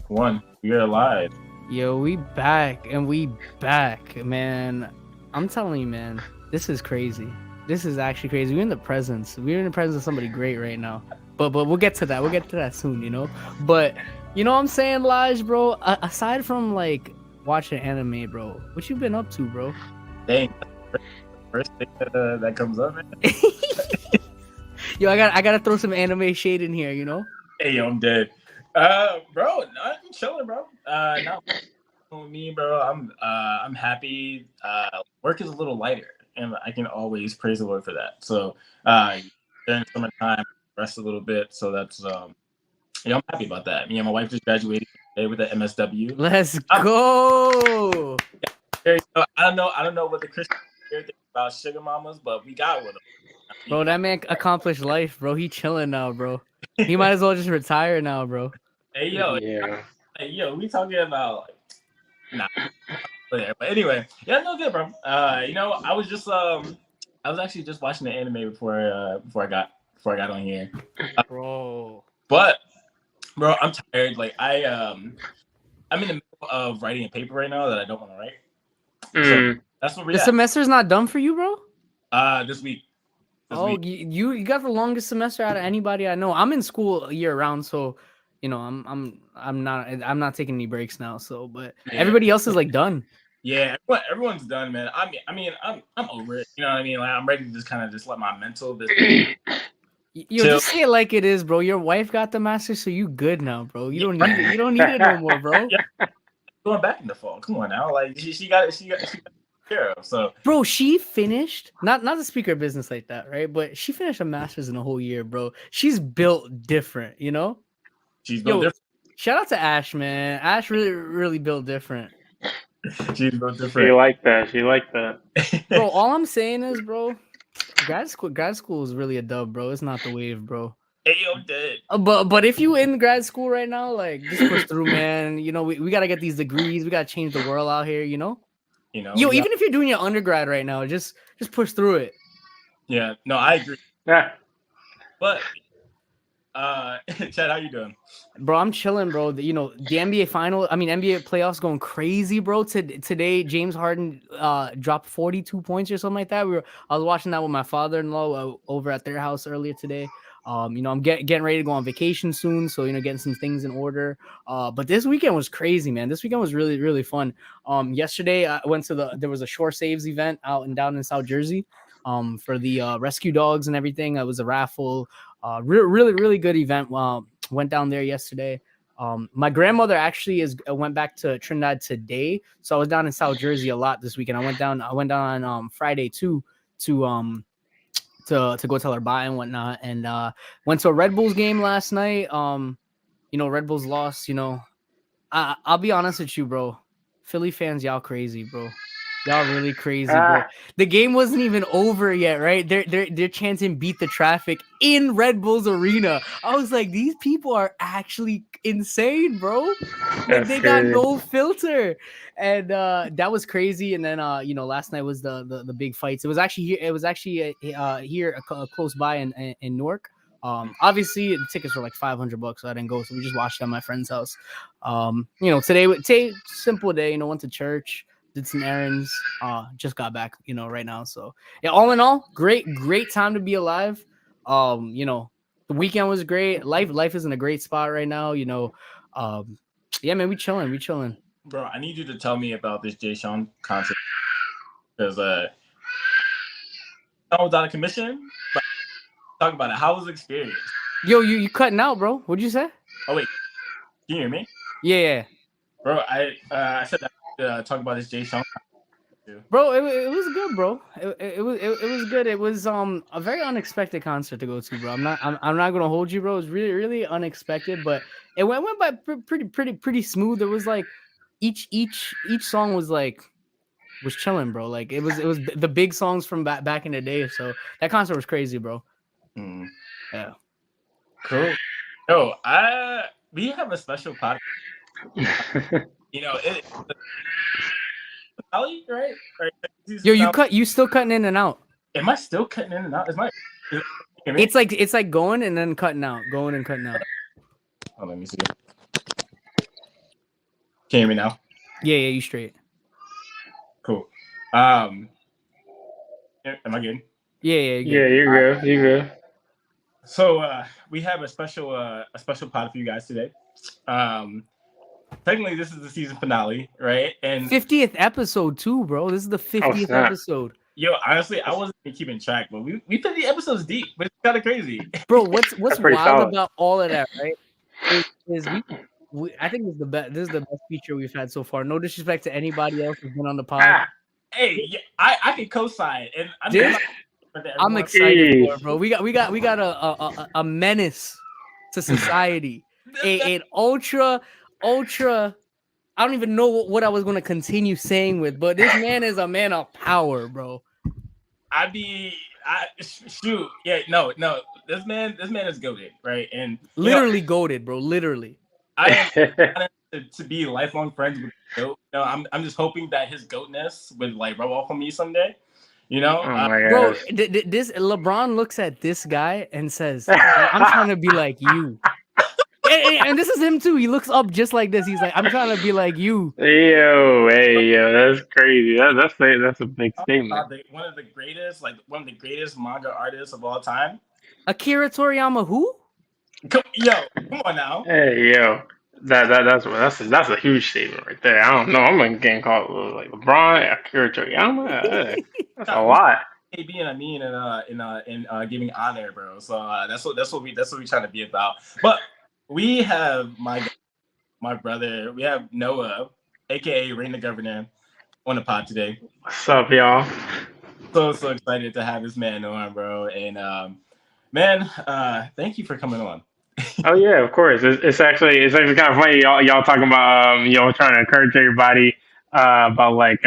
One, we're alive. Yo, we back, man. I'm telling you, man, this is crazy. This is actually crazy. We're in the presence. We're in the presence of somebody great right now. But we'll get to that. We'll get to that soon, you know. But you know what I'm saying, Laj, bro. Aside from like watching anime, bro, what you been up to, bro? Dang, first thing that comes up. Man. Yo, I gotta throw some anime shade in here, you know. Hey, yo, I'm dead. Bro, I'm chilling, bro. Not me, bro. I'm happy. Work is a little lighter, and I can always praise the Lord for that. So, during summertime, rest a little bit. So that's yeah, I'm happy about that. Me and my wife just graduated today with an MSW. Let's go. I don't know what the Christian think about sugar mamas, but we got with them. Bro, that man accomplished life, bro. He chilling now, bro. He might as well just retire now, bro. Hey yo, Yeah. hey yo, we talking about like, nah. But anyway, yeah, no good, bro. You know, I was actually just watching the anime before I got on here. Bro. But bro, I'm tired. Like I'm in the middle of writing a paper right now that I don't want to write. So that's what we're The semester's not done for you, bro? This week. You got the longest semester out of anybody I know. I'm in school year round, so you know I'm not taking any breaks now. So, but everybody else is like done. Yeah, everyone's done, man. I'm over it. You know what I mean? Like I'm ready to just let my mental. Yo, just say it like it is, bro. Your wife got the master, so you good now, bro. You don't need it. You don't need it no more, bro. Yeah. Going back in the fall. Come on now, like she got care of. So, bro, she finished not to speak her business like that, right? But she finished a master's in a whole year, bro. She's built different, you know. She's built different. Shout out to Ash, man. Ash really built different. She's built different. She liked that. Bro, all I'm saying is, bro, grad school is really a dub, bro. It's not the wave, bro. Hey, yo, dead. But if you in grad school right now, like just push through, man. You know, we gotta get these degrees. We gotta change the world out here, you know. Yo, even if you're doing your undergrad right now, just push through it. Yeah, no, I agree. Yeah. But Chad, how you doing? Bro, I'm chilling, bro. You know, the NBA playoffs going crazy, bro. Today, James Harden dropped 42 points or something like that. I was watching that with my father-in-law over at their house earlier today. You know, I'm getting ready to go on vacation soon, so you know, getting some things in order. But this weekend was crazy, man. This weekend was really fun. Yesterday I went to there was a Shore Saves event down in South Jersey. For the rescue dogs and everything. It was a raffle. Really good event. Went down there yesterday. My grandmother actually went back to Trinidad today, so I was down in South Jersey a lot this weekend. I went down on Friday too to go tell her bye and whatnot, and went to a Red Bulls game last night. You know, Red Bulls lost. You know, I'll be honest with you, bro. Philly fans, y'all crazy, bro. Y'all really crazy, bro. The game wasn't even over yet, right? They're chanting "Beat the Traffic" in Red Bulls Arena. I was like, these people are actually insane, bro. Like they got no filter, and that was crazy. And then you know, last night was the big fights. It was actually here close by in Newark. Obviously the tickets were like $500, so I didn't go. So we just watched it at my friend's house. You know, today simple day. You know, went to church. Did some errands, just got back, you know, right now. So yeah, all in all, great time to be alive. You know, the weekend was great. Life is in a great spot right now, you know. Yeah, man, we chilling. Bro, I need you to tell me about this Jay Sean concert. Because I was out of commission, but talk about it. How was the experience? Yo, you cutting out, bro. What'd you say? Oh wait, can you hear me? Yeah. Bro, I said that. Talk about this Jay Sean. Bro, it was good, bro. It was good. It was a very unexpected concert to go to, bro. I'm not gonna hold you, bro. It was really unexpected, but it went by pretty smooth. It was like each song was chilling, bro. Like it was the big songs from back in the day. So that concert was crazy, bro. Yeah. Cool. Yo, we have a special podcast. You know, right? Yo, you still cutting in and out. Am I still cutting in and out? It's like going and then cutting out, going and cutting out. Oh, let me see. Can you hear me now? Yeah, you straight. Cool. Am I good? Yeah, you Yeah, good. you're good. You're good. So we have a special pod for you guys today. Um, Technically, this is the season finale, right? And 50th episode too, bro. This is the Oh 50th snap! episode. yo, honestly, I wasn't even keeping track, but we 50 episodes deep, but it's kind of crazy. Bro, what's That's pretty wild solid. about all of that, right? Is we I think this is the best. This is the best feature we've had so far. No disrespect to anybody else who's been on the pod. Ah, Hey, yeah, I can co-sign, and I'm This not I'm everyone. excited for jeez. it, bro. We got a menace to society. An ultra. I don't even know what I was going to continue saying with, but this man is a man of power, bro. Shoot, yeah, no. This man is goated, right? And Literally goaded, bro. Literally. I am honored to be lifelong friends with goat. I'm just hoping that his goatness would like rub off on me someday. Oh my Bro, gosh. this LeBron looks at this guy and says, "I'm trying to be like you." And this is him too. He looks up just like this. He's like, "I'm trying to be like you." Yo, that's crazy. That's a big statement. One of the greatest manga artists of all time. Akira Toriyama, who? Come on now. Hey, yo, that's a huge statement right there. I don't know. I'm like getting called like LeBron, Akira Toriyama. That's a lot. Being a mean and giving honor, bro. So that's what we trying to be about. But we have my brother. We have Noah, aka Rain the Governor, on the pod today. What's up, y'all? So excited to have this man on, bro. And man, thank you for coming on. Oh yeah, of course. It's actually kind of funny y'all talking about trying to encourage everybody about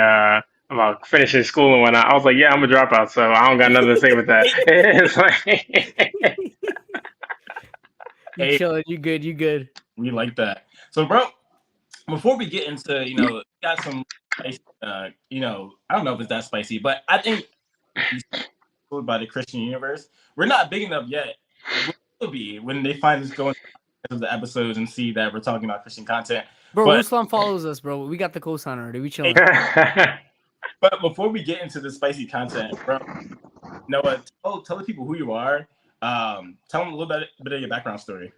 about finishing school and whatnot. I was like, yeah, I'm a dropout, so I don't got nothing to say with that. It's like, You chilling? You good? You good? We like that. So, bro, before we get into got some I don't know if it's that spicy, but I think by the Christian universe, we're not big enough yet. We'll be when they find us going to the episodes and see that we're talking about Christian content. Bro, Ruslan follows us, bro. We got the cosign already. We chilling. But before we get into the spicy content, bro, Noah, tell the people who you are. Tell them a little bit of your background story.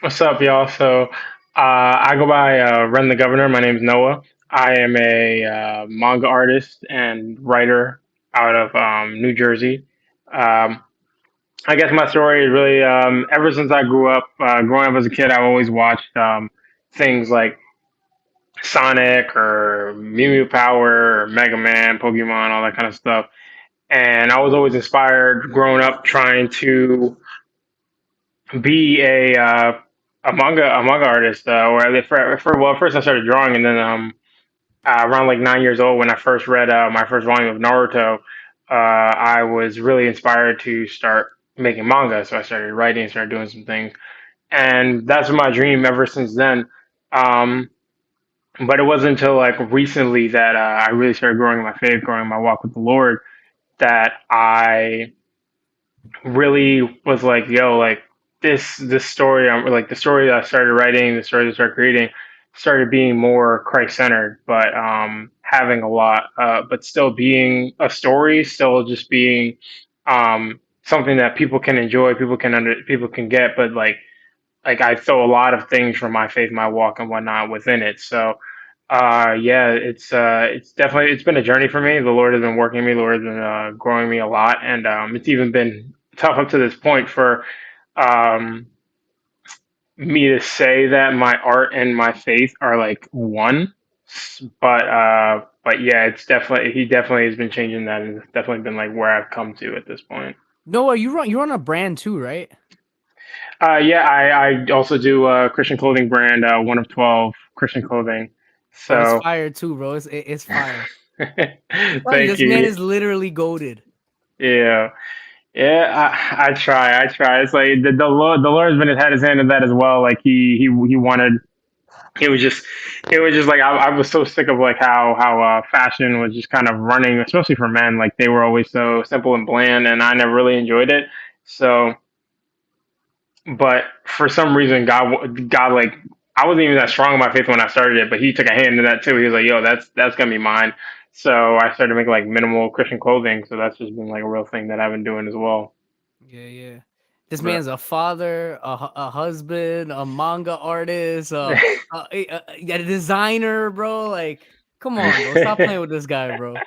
What's up, y'all? So I go by Ren the Governor. My name is Noah. I am a manga artist and writer out of New Jersey. I guess my story is really ever since I grew up, growing up as a kid, I've always watched things like Sonic or Mew Mew Power or Mega Man, Pokemon, all that kind of stuff. And I was always inspired growing up trying to be a manga artist. First I started drawing, and then around like 9 years old when I first read my first volume of Naruto, I was really inspired to start making manga. So I started writing, started doing some things, and that's my dream ever since then. But it wasn't until like recently that I really started growing my faith, growing my walk with the Lord, that I really was like, yo, like this story, I'm like the story that I started writing, the story that I started creating, started being more Christ centered, but having a lot, but still being a story, still just being something that people can enjoy, people can get, but like I throw a lot of things from my faith, my walk, and whatnot within it. So, yeah, it's definitely it's been a journey for me. The Lord has been working me. The Lord has been growing me a lot, and it's even been tough up to this point for um, me to say that my art and my faith are like one. But yeah, it's definitely he definitely has been changing that, and it's definitely been like where I've come to at this point. Noah, you're on a brand too, right? Yeah, I also do a Christian clothing brand, One of 12 Christian clothing. Bro, So, it's fire too, bro. It's fire. thank This man you. is literally goaded. Yeah, yeah. I try. It's like the Lord's been had his hand in that as well. Like he wanted. It was just like I was so sick of like how fashion was just kind of running, especially for men. Like they were always so simple and bland, and I never really enjoyed it. So, but for some reason, God like I wasn't even that strong in my faith when I started it, but he took a hand in that too. He was like, "Yo, that's gonna be mine." So I started making like minimal Christian clothing. So that's just been like a real thing that I've been doing as well. Yeah, yeah. This Bro, man's a father, a husband, a manga artist, a designer, bro. Like, come on, bro. Stop playing with this guy, bro.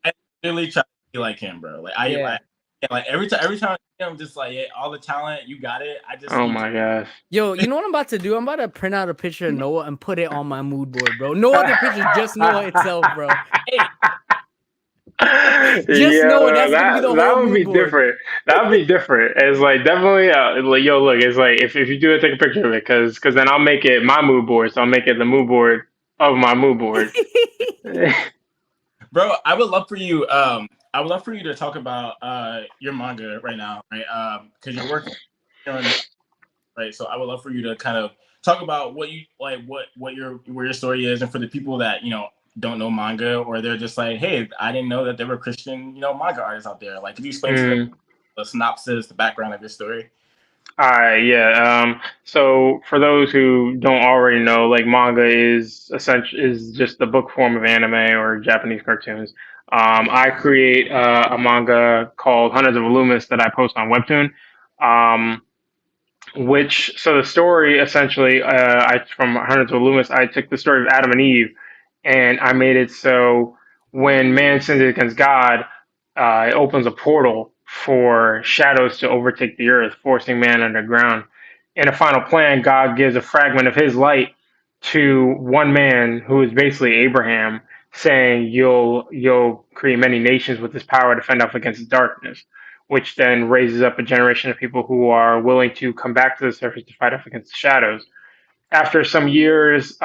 I really try to be like him, bro. Like Yeah. yeah, like every time I see him, just like, yeah, all the talent, you got it. I just Oh need to. my gosh. Yo, you know what I'm about to do? I'm about to print out a picture of Noah and put it on my mood board, bro. No other pictures, just Noah itself, bro. Hey, Just Noah. Yeah, That's gonna be the that whole would mood be board. different. That would be different. It's like definitely like yo, look, it's like if you do it, take a picture of it, because then I'll make it my mood board. So I'll make it the mood board of my mood board. bro, I would love for you. I would love for you to talk about your manga right now, right? Because you're working on it, right. So I would love for you to kind of talk about what you like, what your where your story is, and for the people that don't know manga, or they're just like, hey, I didn't know that there were Christian manga artists out there. Like, could you explain to them Mm. the synopsis, the background of your story? All right, yeah. So for those who don't already know, like manga is just the book form of anime or Japanese cartoons. I create a manga called Hundreds of Volumes that I post on Webtoon. Um, which so the story essentially, I from Hundreds of Volumes, I took the story of Adam and Eve, and I made it so when man sins against God, it opens a portal for shadows to overtake the earth, forcing man underground. In a final plan, God gives a fragment of his light to one man who is basically Abraham, saying, "You'll create many nations with this power to fend off against darkness," which then raises up a generation of people who are willing to come back to the surface to fight off against the shadows. After some years,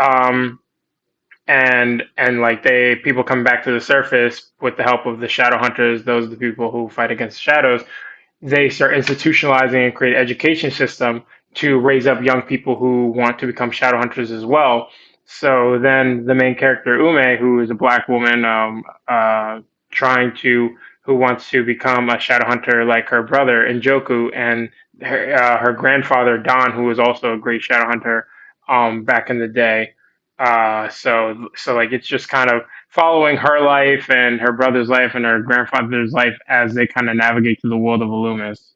and like people come back to the surface with the help of the shadow hunters, those are the people who fight against the shadows. They start institutionalizing and create an education system to raise up young people who want to become shadow hunters as well. So then the main character Ume, who is a black woman, trying to who wants to become a shadow hunter like her brother Njoku, and her grandfather Don, who was also a great shadow hunter back in the day. So like it's just kind of following her life and her brother's life and her grandfather's life as they kind of navigate through the world of Illumis.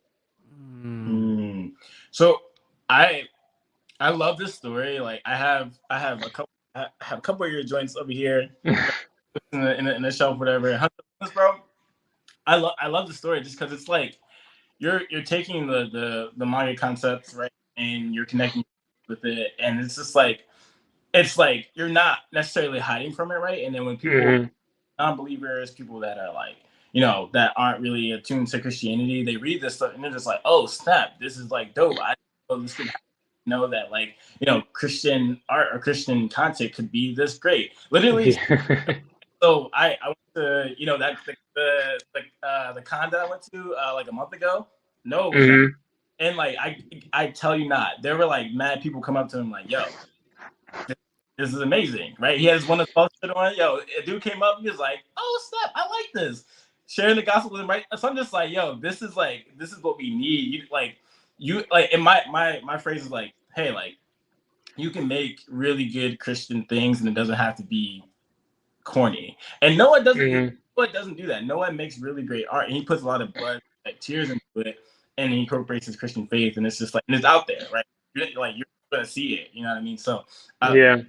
Mm. Mm. So I I love this story. Like I have a couple of your joints over here in the shelf, whatever. Bro, I love the story just because it's like you're taking the manga concepts, right, and you're connecting with it, and it's like you're not necessarily hiding from it, right? And then when people Hmm. non-believers, people that are like that aren't really attuned to Christianity, they read this stuff and they're just like, oh snap, this is like dope. I didn't know this could happen. Know that like Christian art or Christian content could be this great. Literally, so I went to that the con that I went to like a month ago. No, it was not. Hmm. And like I tell you not, there were like mad people come up to him like, yo, this is amazing, right? He has one of the posts on. Yo, a dude came up, he was like, oh snap, I like this. Sharing the gospel with him, right? So I'm just like, yo, this is what we need. You like, and my phrase is like, hey, like you can make really good Christian things, and it doesn't have to be corny. And Hmm. Noah doesn't do that. Noah makes really great art, and he puts a lot of blood, like tears into it, and he incorporates his Christian faith, and it's just like, and it's out there, right? You're gonna see it. You know what I mean? So I Yeah.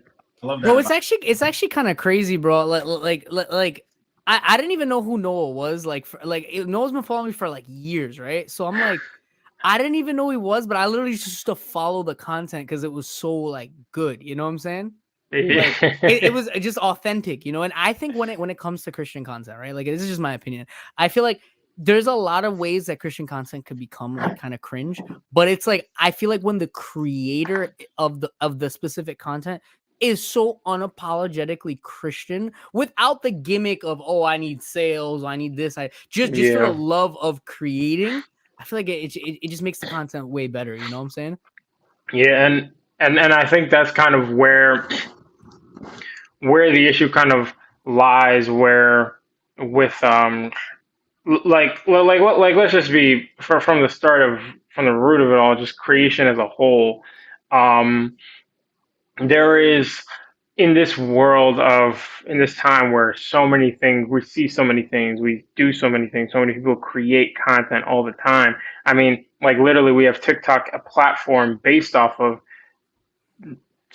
love that Bro, about. it's actually kind of crazy, bro. Like I didn't even know who Noah was. Noah's been following me for like years, right? So I'm like, I didn't even know he was, but I literally just used to follow the content because it was so like good. You know what I'm saying? Like it was just authentic, and I think when it comes to Christian content, right? Like this is just my opinion. I feel like there's a lot of ways that Christian content could become like kind of cringe, but it's like I feel like when the creator of the specific content is so unapologetically Christian without the gimmick of, oh, I need sales, I need this, I just for the Yeah. love of creating. I feel like it just makes the content way better. You know what I'm saying? Yeah, and I think that's kind of where the issue kind of lies, where with like let's just be from the start of from the root of it all, just creation as a whole. Um, there is in this world of in this time where so many things we see so many things we do so many things so many people create content all the time. I mean, like literally we have TikTok, a platform based off of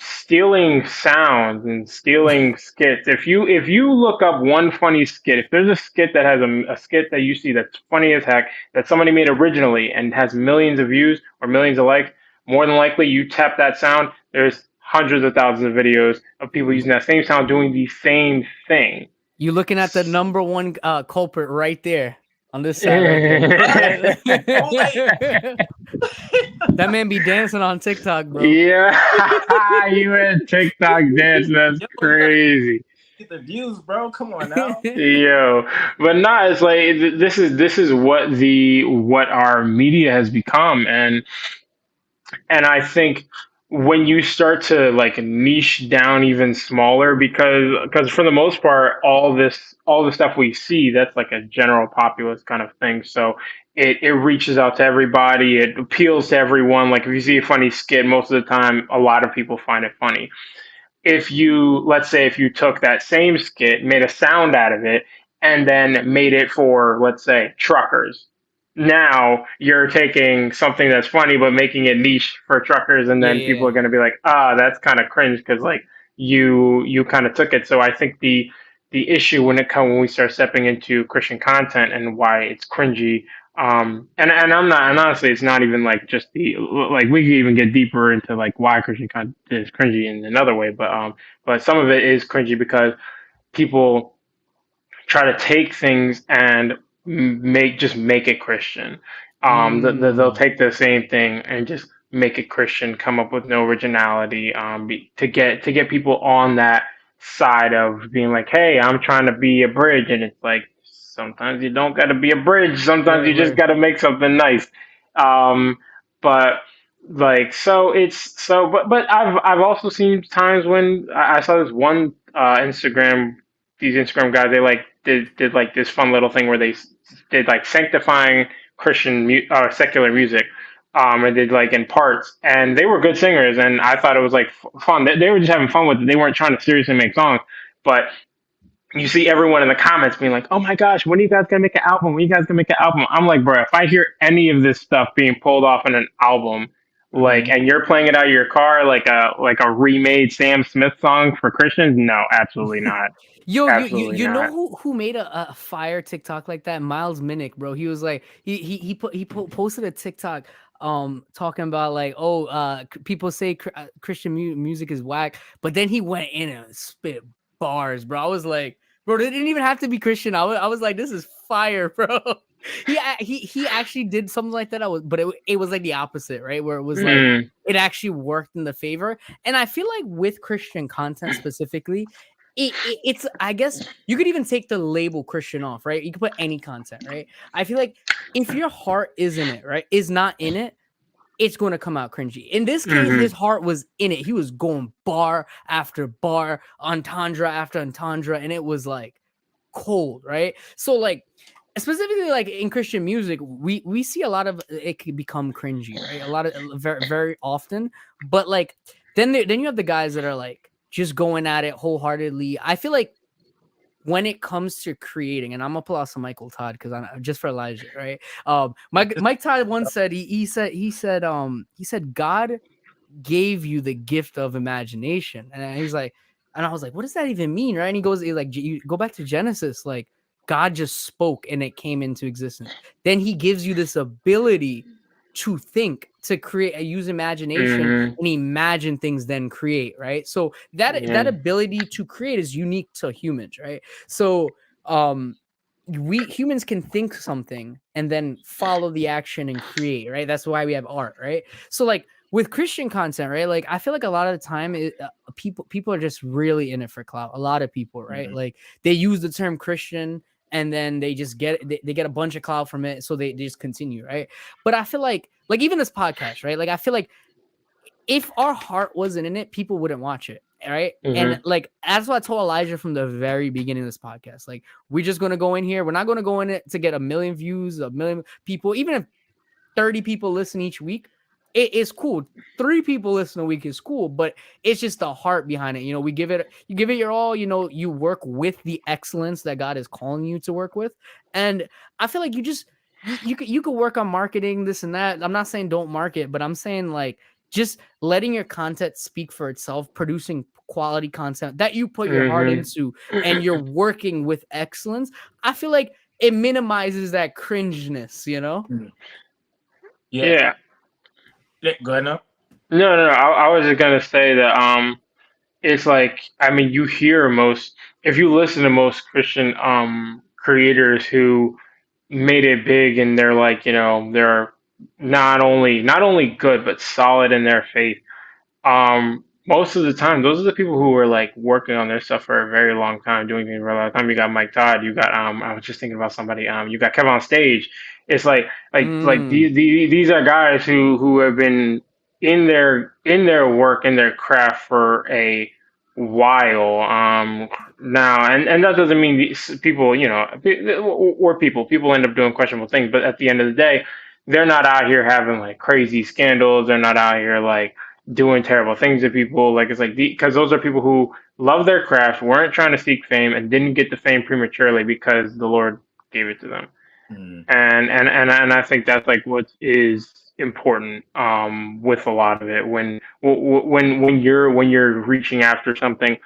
stealing sounds and stealing skits. If you look up one funny skit, if there's a skit that has a skit that you see that's funny as heck that somebody made originally and has millions of views or millions of likes, more than likely you tap that sound. There's hundreds of thousands of videos of people using that same sound doing the same thing. You looking at the number one culprit right there on this side right there. That man be dancing on TikTok, bro. Yeah, you had TikTok dance. That's crazy. Get the views, bro. Come on now. Yo, but not. It's like this is what our media has become, and I think when you start to like niche down even smaller, because for the most part, all the stuff we see, that's like a general populace kind of thing. So it reaches out to everybody. It appeals to everyone. Like if you see a funny skit, most of the time, a lot of people find it funny. If you, let's say, if you took that same skit, made a sound out of it, and then made it for, let's say, truckers. Now you're taking something that's funny but making it niche for truckers, and then people Yeah. are going to be like, ah, that's kind of cringe because like you kind of took it. So I think the issue when we start stepping into Christian content and why it's cringy. And I'm not, and honestly, it's not even like just like we could even get deeper into like why Christian content is cringy in another way, but some of it is cringy because people try to take things and make it Christian. They'll take the same thing and just make it Christian, come up with no originality, to get people on that side of being like, hey, I'm trying to be a bridge, and it's like sometimes you don't got to be a bridge. Sometimes you just Word. got to make something nice. But like but I've also seen times when I saw this one these Instagram guys, they like did like this fun little thing where they did like sanctifying secular music, and did like in parts, and they were good singers, and I thought it was like fun. They were just having fun with it. They weren't trying to seriously make songs, but you see everyone in the comments being like, "Oh my gosh, when are you guys gonna make an album? When are you guys gonna make an album?" I'm like, bro, if I hear any of this stuff being pulled off in an album, like, and you're playing it out of your car like a remade Sam Smith song for Christians, no, absolutely not. Yo, Absolutely you not. know who made a fire TikTok like that? Miles Minnick, bro. He was like posted a TikTok talking about like, oh, people say Christian music is whack, but then he went in and spit bars, bro. I was like, bro, they didn't even have to be Christian. I was like, this is fire, bro. He actually did something like that. But it was like the opposite, right? Where it was like it actually worked in the favor. And I feel like with Christian content specifically, it's I guess you could even take the label Christian off, right? You could put any content, right? I feel like if your heart is in it, right, is not in it, it's going to come out cringy. In this case, his heart was in it. He was going bar after bar, entendre after entendre, and it was like cold, right? So like specifically like in Christian music, we see a lot of it could become cringy, right? A lot of very very often, but like then you have the guys that are like just going at it wholeheartedly. I feel like when it comes to creating, and I'm gonna pull out some Michael Todd because I'm just for Elijah, right? Mike Todd once said he said God gave you the gift of imagination, and he's like, and I was like, what does that even mean, right? And he's like, you go back to Genesis, like God just spoke and it came into existence. Then he gives you this ability to think, to create, use imagination and imagine things, then create, right? So that ability to create is unique to humans, right? So we humans can think something and then follow the action and create, right? That's why we have art, right? So like with Christian content, right? Like I feel like a lot of the time people are just really in it for clout. A lot of people, right? Like they use the term Christian and then they just they get a bunch of clout from it, so they just continue, right? But I feel like even this podcast, right? Like I feel like if our heart wasn't in it, people wouldn't watch it, right? And like that's what I told Elijah from the very beginning of this podcast. Like we're just gonna go in here. We're not gonna go in it to get 1 million views, 1 million people, even if 30 people listen each week. it is cool. 3 people listen a week is cool, but it's just the heart behind it. You know, you give it your all. You know, you work with the excellence that God is calling you to work with, and I feel like you could work on marketing this and that. I'm not saying don't market, but I'm saying like just letting your content speak for itself, producing quality content that you put your heart Mm-hmm. into, and you're working with excellence. I feel like it minimizes that cringeness. You know. Yeah. Yeah. Yeah. Go ahead now. No. I was just gonna say that it's like, I mean, you hear most, if you listen to most Christian creators who made it big, and they're like, you know, they're not only good but solid in their faith. Most of the time, those are the people who were like working on their stuff for a very long time, doing things for a long time. You got Mike Todd, you got I was just thinking about somebody, you got Kevin on Stage. It's like Mm. these are guys who have been in their work, in their craft for a while now, and that doesn't mean these people, you know, or people end up doing questionable things, but at the end of the day, they're not out here having like crazy scandals. They're not out here like doing terrible things to people. Like, it's like, because those are people who love their craft, weren't trying to seek fame, and didn't get the fame prematurely because the Lord gave it to them. Mm. And I think that's like what is important with a lot of it, when you're reaching after something.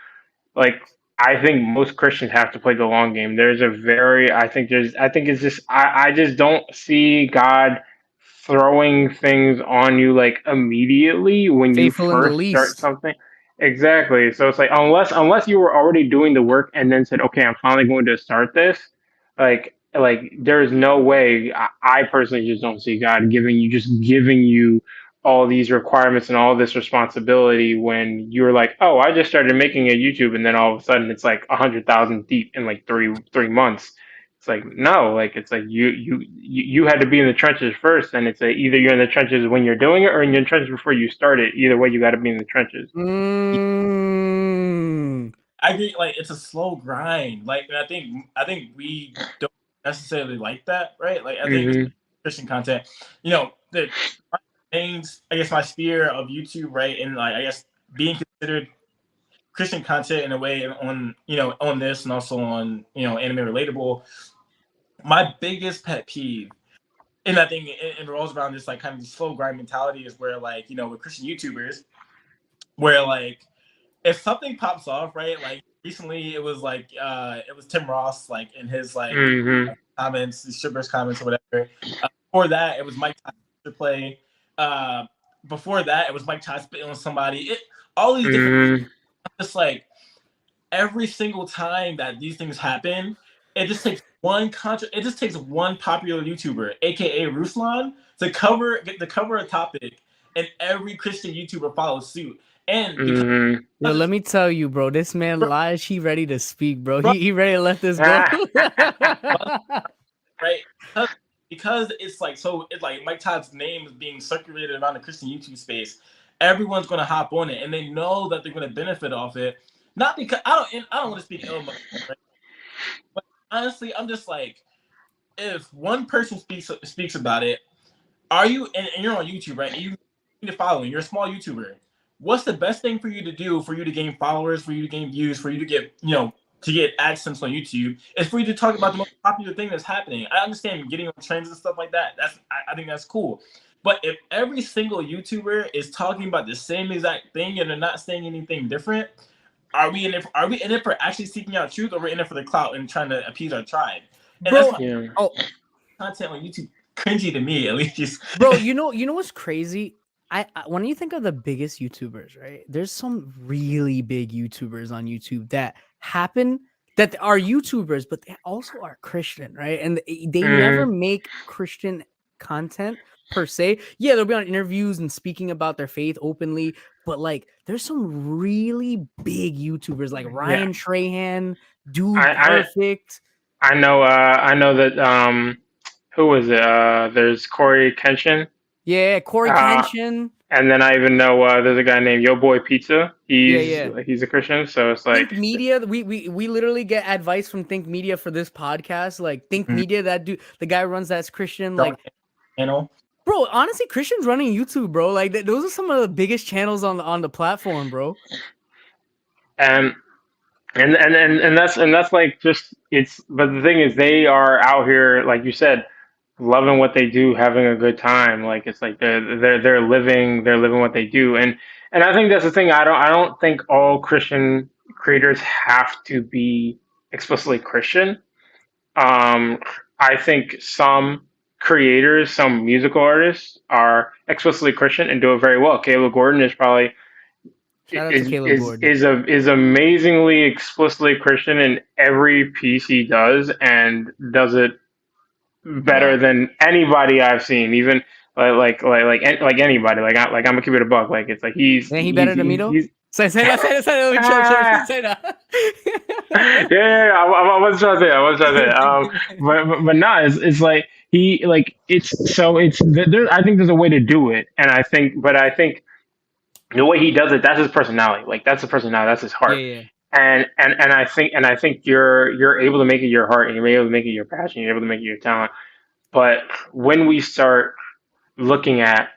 Like, I think most Christians have to play the long game. I think it's just, I just don't see God throwing things on you like immediately when you Faithful in the first start least. something. Exactly. So it's like, unless you were already doing the work and then said, okay, I'm finally going to start this. Like there is no way. I personally just don't see God giving you all these requirements and all this responsibility when you're like, oh, I just started making a YouTube, and then all of a sudden it's like 100,000 deep in like three months. It's like, no, like, it's like you had to be in the trenches first, and it's like, either you're in the trenches when you're doing it, or in the trenches before you start it. Either way, you got to be in the trenches. Mm. I agree. Like, it's a slow grind. Like, and I think we don't necessarily like that, right? Like, I think Hmm. Christian content, you know, the things. I guess my sphere of YouTube, right, and like I guess being considered Christian content in a way on, on this, and also on, anime relatable. My biggest pet peeve, and I think it revolves around this like kind of slow grind mentality, is where, like, with Christian YouTubers, where like if something pops off, right? Like recently, it was Tim Ross, like in his like Hmm. comments, the strippers comments or whatever. Before that, it was Mike Tyson play. Uh, Before that, it was Mike Tyson spitting on somebody. All these different, Hmm. just like every single time that these things happen, it just takes it just takes one popular YouTuber, aka Ruslan, to cover a topic, and every Christian YouTuber follows suit. And because Hmm. Yo, let it's me tell you, bro. This man lies. He ready to speak, bro. bro, He ready to let this go. right? Because it's like, so it's like Mike Todd's name is being circulated around the Christian YouTube space. Everyone's gonna hop on it, and they know that they're gonna benefit off it. Not because I don't want to speak ill, right? But honestly, I'm just like, if one person speaks about it, are you and you're on YouTube, right? And you need a following. You're a small YouTuber. What's the best thing for you to do, for you to gain followers, for you to gain views, for you to get to get AdSense on YouTube? Is for you to talk about the most popular thing that's happening. I understand getting on trends and stuff like that. I think that's cool. But if every single YouTuber is talking about the same exact thing and they're not saying anything different, are we in it? Are we in it for actually seeking out truth, or we're in it for the clout and trying to appease our tribe? And that's Bro, why Yeah. oh, content on YouTube cringy to me, at least. bro, you know what's crazy? When you think of the biggest YouTubers, right? There's some really big YouTubers on YouTube that happen that are YouTubers, but they also are Christian, right? And they never Hmm. make Christian content per se. Yeah, they'll be on interviews and speaking about their faith openly, but like there's some really big YouTubers like Yeah. Ryan Trahan, Dude I Perfect. I know that who was it? There's Corey Kenshin. Yeah, Corey Uh, Kenshin. and then I even know there's a guy named Yo Boy Pizza. Yeah, He's yeah. he's a Christian, so it's like, Think Media. We literally get advice from Think Media for this podcast. Like Think Mhm. Media, that dude, the guy who runs that's Christian. Dark Like channel. Bro, honestly, Christian's running YouTube, bro. Like those are some of the biggest channels on the platform, bro. And and that's like just it's. But the thing is, they are out here, like you said, loving what they do, having a good time. Like it's like they're living what they do, and I think that's the thing. I don't think all Christian creators have to be explicitly Christian. Um, I think some creators, some musical artists are explicitly Christian and do it very well. Caleb Gordon is probably Shout out to is Caleb is Gordon. is amazingly explicitly Christian in every piece he does, and does it better than anybody I've seen. Even like anybody. Like I'm gonna keep it a buck. Like it's like he's Ain't he he's better than me he's, though? he's Say that. Let me chill. Say that. yeah, I was trying to say. But no, it's like he like it's so it's there. I think there's a way to do it, and I think the way he does it, that's his personality. Like that's his personality, that's his Yeah, heart. yeah. And I think you're able to make it your heart, and you're able to make it your passion, you're able to make it your talent. But when we start looking at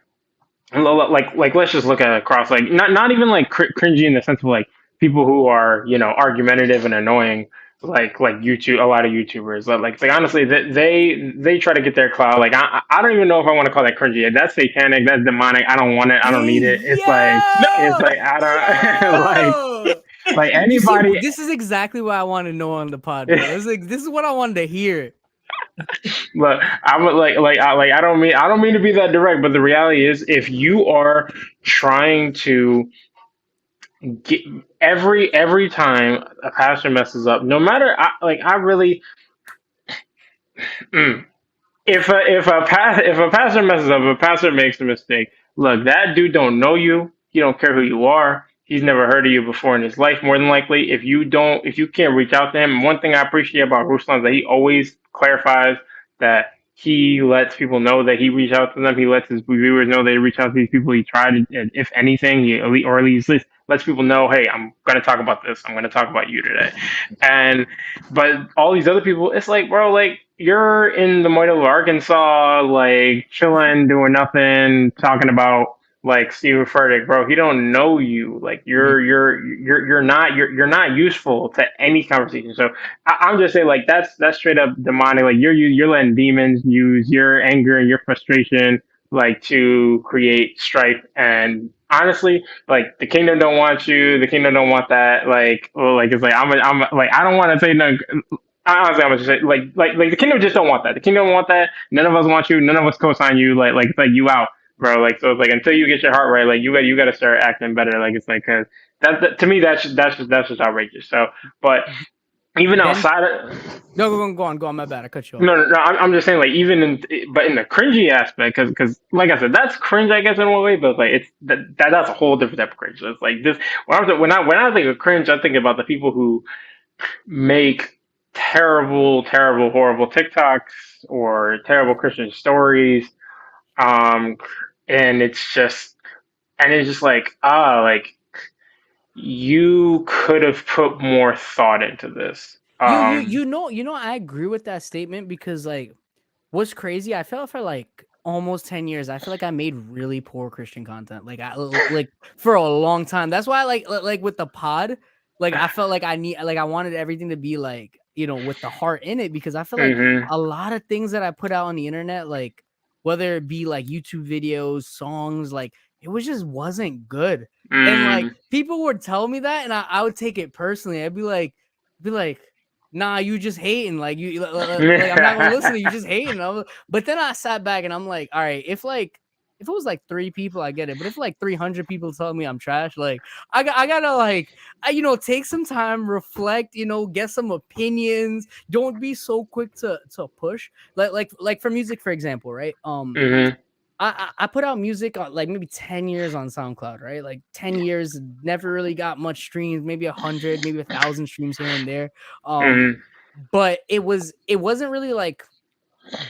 like let's just look at it across, like not even like cringy in the sense of like people who are argumentative and annoying, like YouTube, a lot of YouTubers, like honestly they try to get their clout. Like I don't even know if I want to call that cringy. That's satanic, that's demonic. I don't want it, I don't Hey, need it. It's like I don't yo! like You see, anybody. this is exactly what I want to know on the pod, bro. This is what I wanted to hear. Look, I'm I don't mean to be that direct, but the reality is, if you are trying to get every time a pastor messes up, no matter I really, mm, if a pastor messes up, if a pastor makes a mistake, look, that dude don't know you. He don't care who you are. He's never heard of you before in his life. More than likely, if you can't reach out to him, one thing I appreciate about Ruslan is that he always clarifies that he lets people know that he reached out to them. He lets his viewers know they reach out to these people. He tried, and if anything, or at least lets people know, hey, I'm going to talk about this. I'm going to talk about you today. And but all these other people, it's like, bro, like you're in the middle of Arkansas, like chilling, doing nothing, talking about like Stephen Furtick, bro. He don't know you. Like you're not useful to any conversation. So I'm just saying, like that's straight up demonic. Like you're letting demons use your anger and your frustration like to create strife. And honestly, like the kingdom don't want you. The kingdom don't want that. Like, well, like it's like I'm like I don't want to say no. Honestly, I'm just say like the kingdom just don't want that. The kingdom don't want that. None of us want you. None of us co-sign you. Like it's like you out, bro. Like so it's like until you get your heart right, like you got to start acting better. Like it's like cause to me that's just outrageous. So, but even Ben, outside of no, go on. My bad, I cut you off. no, I'm just saying like even but in the cringy aspect, because like I said, that's cringe, I guess, in one way, but like it's that's a whole different type of cringe. So it's like this when I think of cringe, I think about the people who make terrible, horrible TikToks or terrible Christian stories. Um, and it's just like, like you could have put more thought into this. I agree with that statement because like what's crazy, I felt for like almost 10 years, I feel like I made really poor Christian content. Like like for a long time. That's why like with the pod, like I felt like I wanted everything to be like, with the heart in it, because I feel like Hmm. a lot of things that I put out on the internet, like whether it be like YouTube videos, songs, like it wasn't good. And like Mm. people would tell me that and I would take it personally. I'd be like, nah, you just hating. Like like I'm not gonna listen to you, just hating. But then I sat back and I'm like, all right, if it was like 3 people, I get it. But if like 300 people tell me I'm trash, like I gotta like, take some time, reflect, get some opinions. Don't be so quick to push. Like for music, for example, right? Hmm. I put out music like maybe 10 years on SoundCloud, right? Like 10 years, never really got much streams, maybe 100, maybe 1,000 streams here and there. Hmm. But it wasn't really like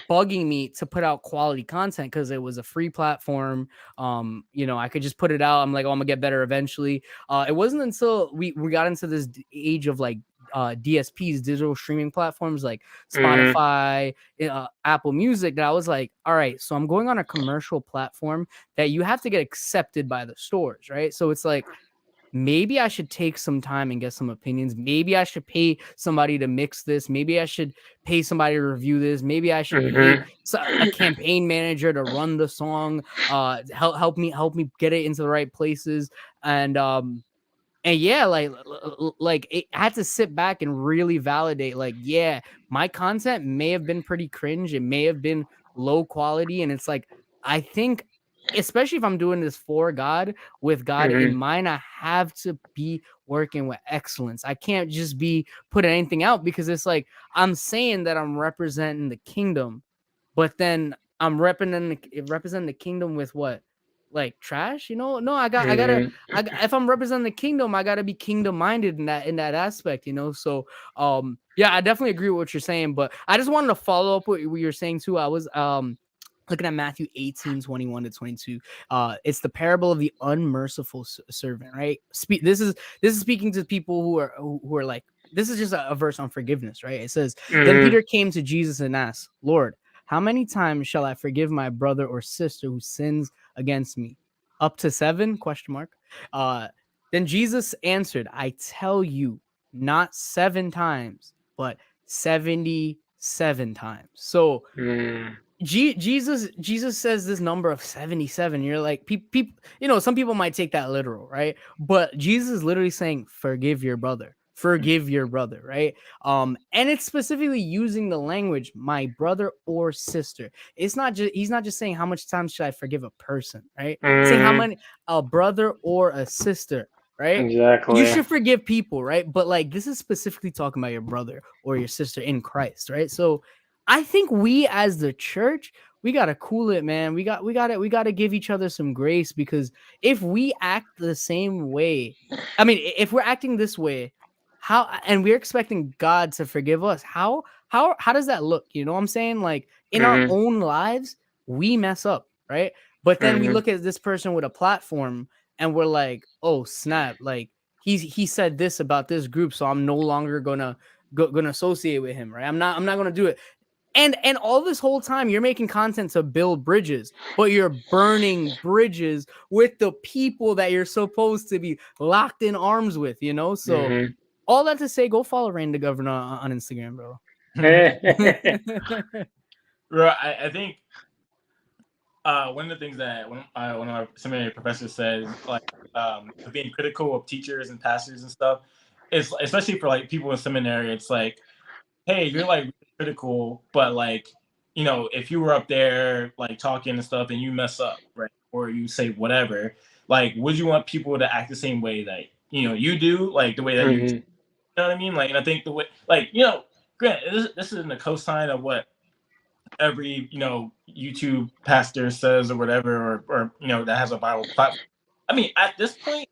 bugging me to put out quality content because it was a free platform. I could just put it out. I'm like, oh, I'm gonna get better eventually. It wasn't until we got into this age of like DSPs, digital streaming platforms like Mhm. Spotify, Apple Music, that I was like, all right, so I'm going on a commercial platform that you have to get accepted by the stores, right? So it's like, maybe I should take some time and get some opinions. Maybe I should pay somebody to mix this. Maybe I should pay somebody to review this. Maybe I should pay Mhm. a campaign manager to run the song, help me get it into the right places. And yeah, like it I had to sit back and really validate, like, yeah, my content may have been pretty cringe, it may have been low quality, and it's like, I think, especially if I'm doing this for God, with God in Mhm. mind, I have to be working with excellence. I can't just be putting anything out, because it's like, I'm saying that I'm representing the kingdom, but then I'm representing the kingdom with what? Like trash, you know? No, I gotta, Mhm. if I'm representing the kingdom, I gotta be kingdom minded in that aspect, you know. So yeah, I definitely agree with what you're saying, but I just wanted to follow up with what you're saying too. I was looking at Matthew 18:21-22. It's the parable of the unmerciful servant, right? This is speaking to people who are like, this is just a verse on forgiveness, right? It says, then Mhm. Peter came to Jesus and asked, Lord, how many times shall I forgive my brother or sister who sins against me? Up to 7? Question mark. Uh, then Jesus answered, I tell you, not 7 times, but 77 times. So Mhm. Jesus says this number of 77. You're like, people, some people might take that literal, right? But Jesus is literally saying, forgive your brother, right? And it's specifically using the language, my brother or sister. It's not just, he's not just saying how much time should I forgive a person, right? It's saying how Mhm. many, a brother or a sister, right? You Exactly. should forgive people, right? But like, this is specifically talking about your brother or your sister in Christ, right? So I think we as the church, we gotta cool it, man. We gotta give each other some grace, because if we act the same way, I mean, if we're acting this way, how, and we're expecting God to forgive us, how does that look? You know what I'm saying? Like, in our Mhm. own lives, we mess up, right? But then we Mhm. look at this person with a platform and we're like, oh snap, like he said this about this group, so I'm no longer gonna associate with him, right? I'm not gonna do it. And all this whole time you're making content to build bridges, but you're burning bridges with the people that you're supposed to be locked in arms with, you know. So Mhm. all that to say, go follow Rain the Governor on Instagram, bro. Bro, I think one of the things that one of our seminary professors says, like, being critical of teachers and pastors and stuff, is especially for like people in seminary. It's like, hey, you're like really critical, but like, if you were up there like talking and stuff and you mess up, right, or you say whatever, like, would you want people to act the same way that you do, like the way that you Mhm. know what I mean? Like, and I think the way, like, granted, this isn't a cosign of what every YouTube pastor says or whatever, or that has a Bible platform. I mean, at this point,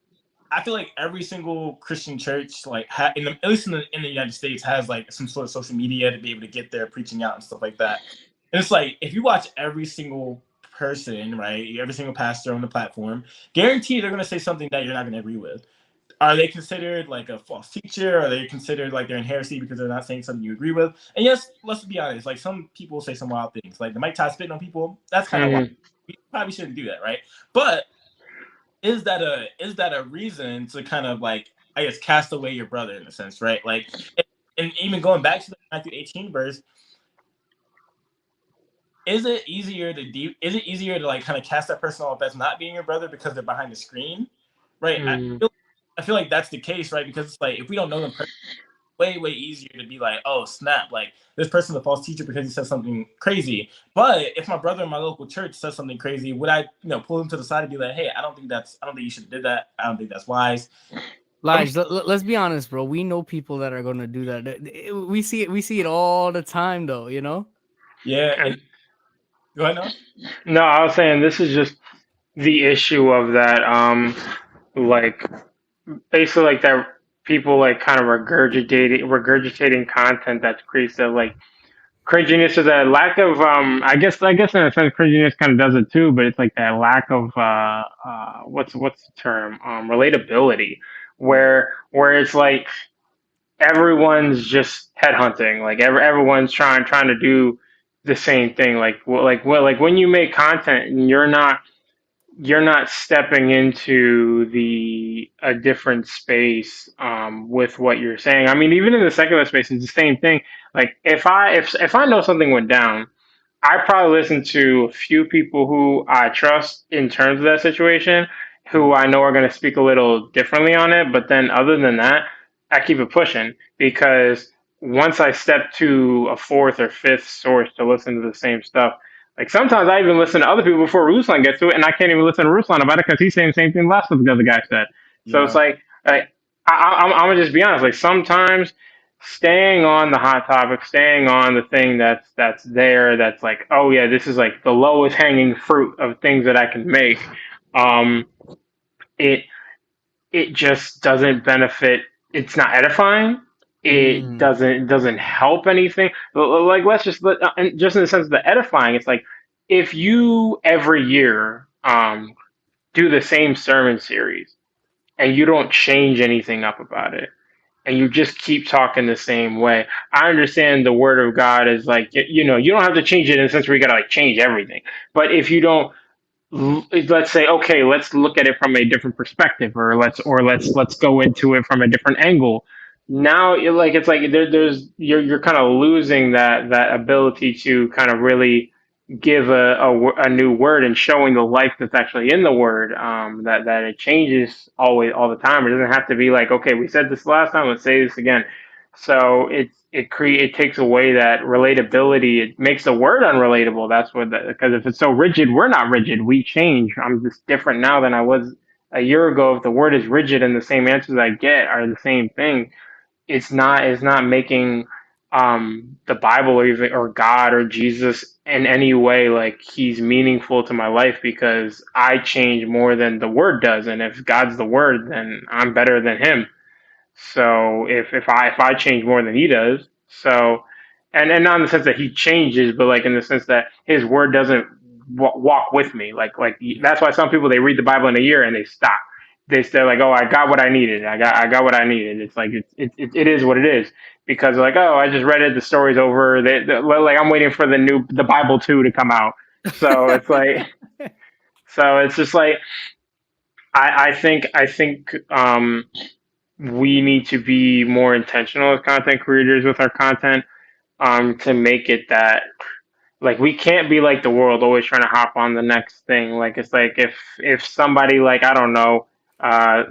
I feel like every single Christian church, like, at least in the United States, has like some sort of social media to be able to get their preaching out and stuff like that. And it's like, if you watch every single person, right, every single pastor on the platform, guarantee they're going to say something that you're not going to agree with. Are they considered like a false teacher? Are they considered like they're in heresy because they're not saying something you agree with? And yes, let's be honest. Like, some people say some wild things, like the Mike Todd spitting on people. That's kind of wild. Mhm. We probably shouldn't do that, right? But is that a reason to kind of, like, I guess, cast away your brother in a sense, right? Like, and even going back to the Matthew 18 verse, is it easier to like kind of cast that person off as not being your brother because they're behind the screen, right? I Mhm. feel, I feel like that's the case, right? Because it's like, if we don't know them personally, way way easier to be like, oh snap, like, this person's a false teacher because he said something crazy. But if my brother in my local church says something crazy, would I pull him to the side and be like, hey, I don't think you should have did that. I don't think that's wise. I mean, Lige, let's be honest, bro. We know people that are gonna do that. We see it all the time, though. You know. yeah. And And go ahead now. no, I was saying this is just the issue of that. Like basically like that people like kind of regurgitating content that's creates that like cringiness or that lack of I guess in a sense cringiness kind of does it too, but it's like that lack of what's the term relatability Yeah. where it's like everyone's just headhunting. Like everyone's trying to do the same thing. Like when you make content and you're not stepping into the a different space with what you're saying. I mean, even in the secular space, it's the same thing. Like if I know something went down, I probably listen to a few people who I trust in terms of that situation, who I know are going to speak a little differently on it. But then, other than that, I keep it pushing because once I step to a fourth or fifth source to listen to the same stuff, like sometimes I even listen to other people before Ruslan gets to it, and I can't even listen to Ruslan about it because he's saying the same thing last week the other guy said. So it's Yeah. like I'm gonna just be honest. Like sometimes staying on the hot topic, staying on the thing that's there, that's like, oh yeah, this is like the lowest hanging fruit of things that I can make. Um, it it just doesn't benefit. It's not edifying. It Mm. doesn't help anything. Like and just in the sense of the edifying, it's like if you every year do the same sermon series and you don't change anything up about it and you just keep talking the same way. I understand the word of God is like, you don't have to change it in the sense where you gotta like change everything. But if you don't, let's say, okay, let's look at it from a different perspective, or let's go into it from a different angle. Now, it's like there's you're kind of losing that ability to kind of really give a new word and showing the life that's actually in the word. That it changes always all the time. It doesn't have to be like, okay, we said this last time, let's say this again. So it takes away that relatability. It makes the word unrelatable. That's what, because if it's so rigid, we're not rigid. We change. I'm just different now than I was a year ago. If the word is rigid and the same answers I get are the same thing, it's not making the Bible or even or God or Jesus in any way like he's meaningful to my life because I change more than the word does. And if God's the word, then I'm better than him. So if I change more than he does, so and not in the sense that he changes, but like in the sense that his word doesn't walk with me. Like that's why some people they read the Bible in a year and they stop. They're like, oh, I got what I needed. I got what I needed. It's like it is what it is because like, oh, I just read it. The story's over. Like I'm waiting for the Bible 2 to come out. So it's like so it's just like I think we need to be more intentional as content creators with our content to make it that like we can't be like the world always trying to hop on the next thing. Like it's like if somebody like I don't know uh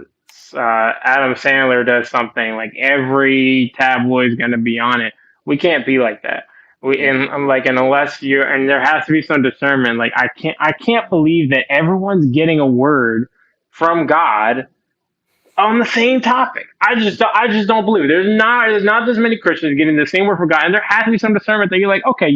Adam Sandler does something like every tabloid is going to be on it. We can't be like that. We Yeah. and I'm like and unless you and there has to be some discernment. Like I can't believe that everyone's getting a word from God on the same topic. I just don't believe it. There's not as many Christians getting the same word from God, and there has to be some discernment that you're like, okay,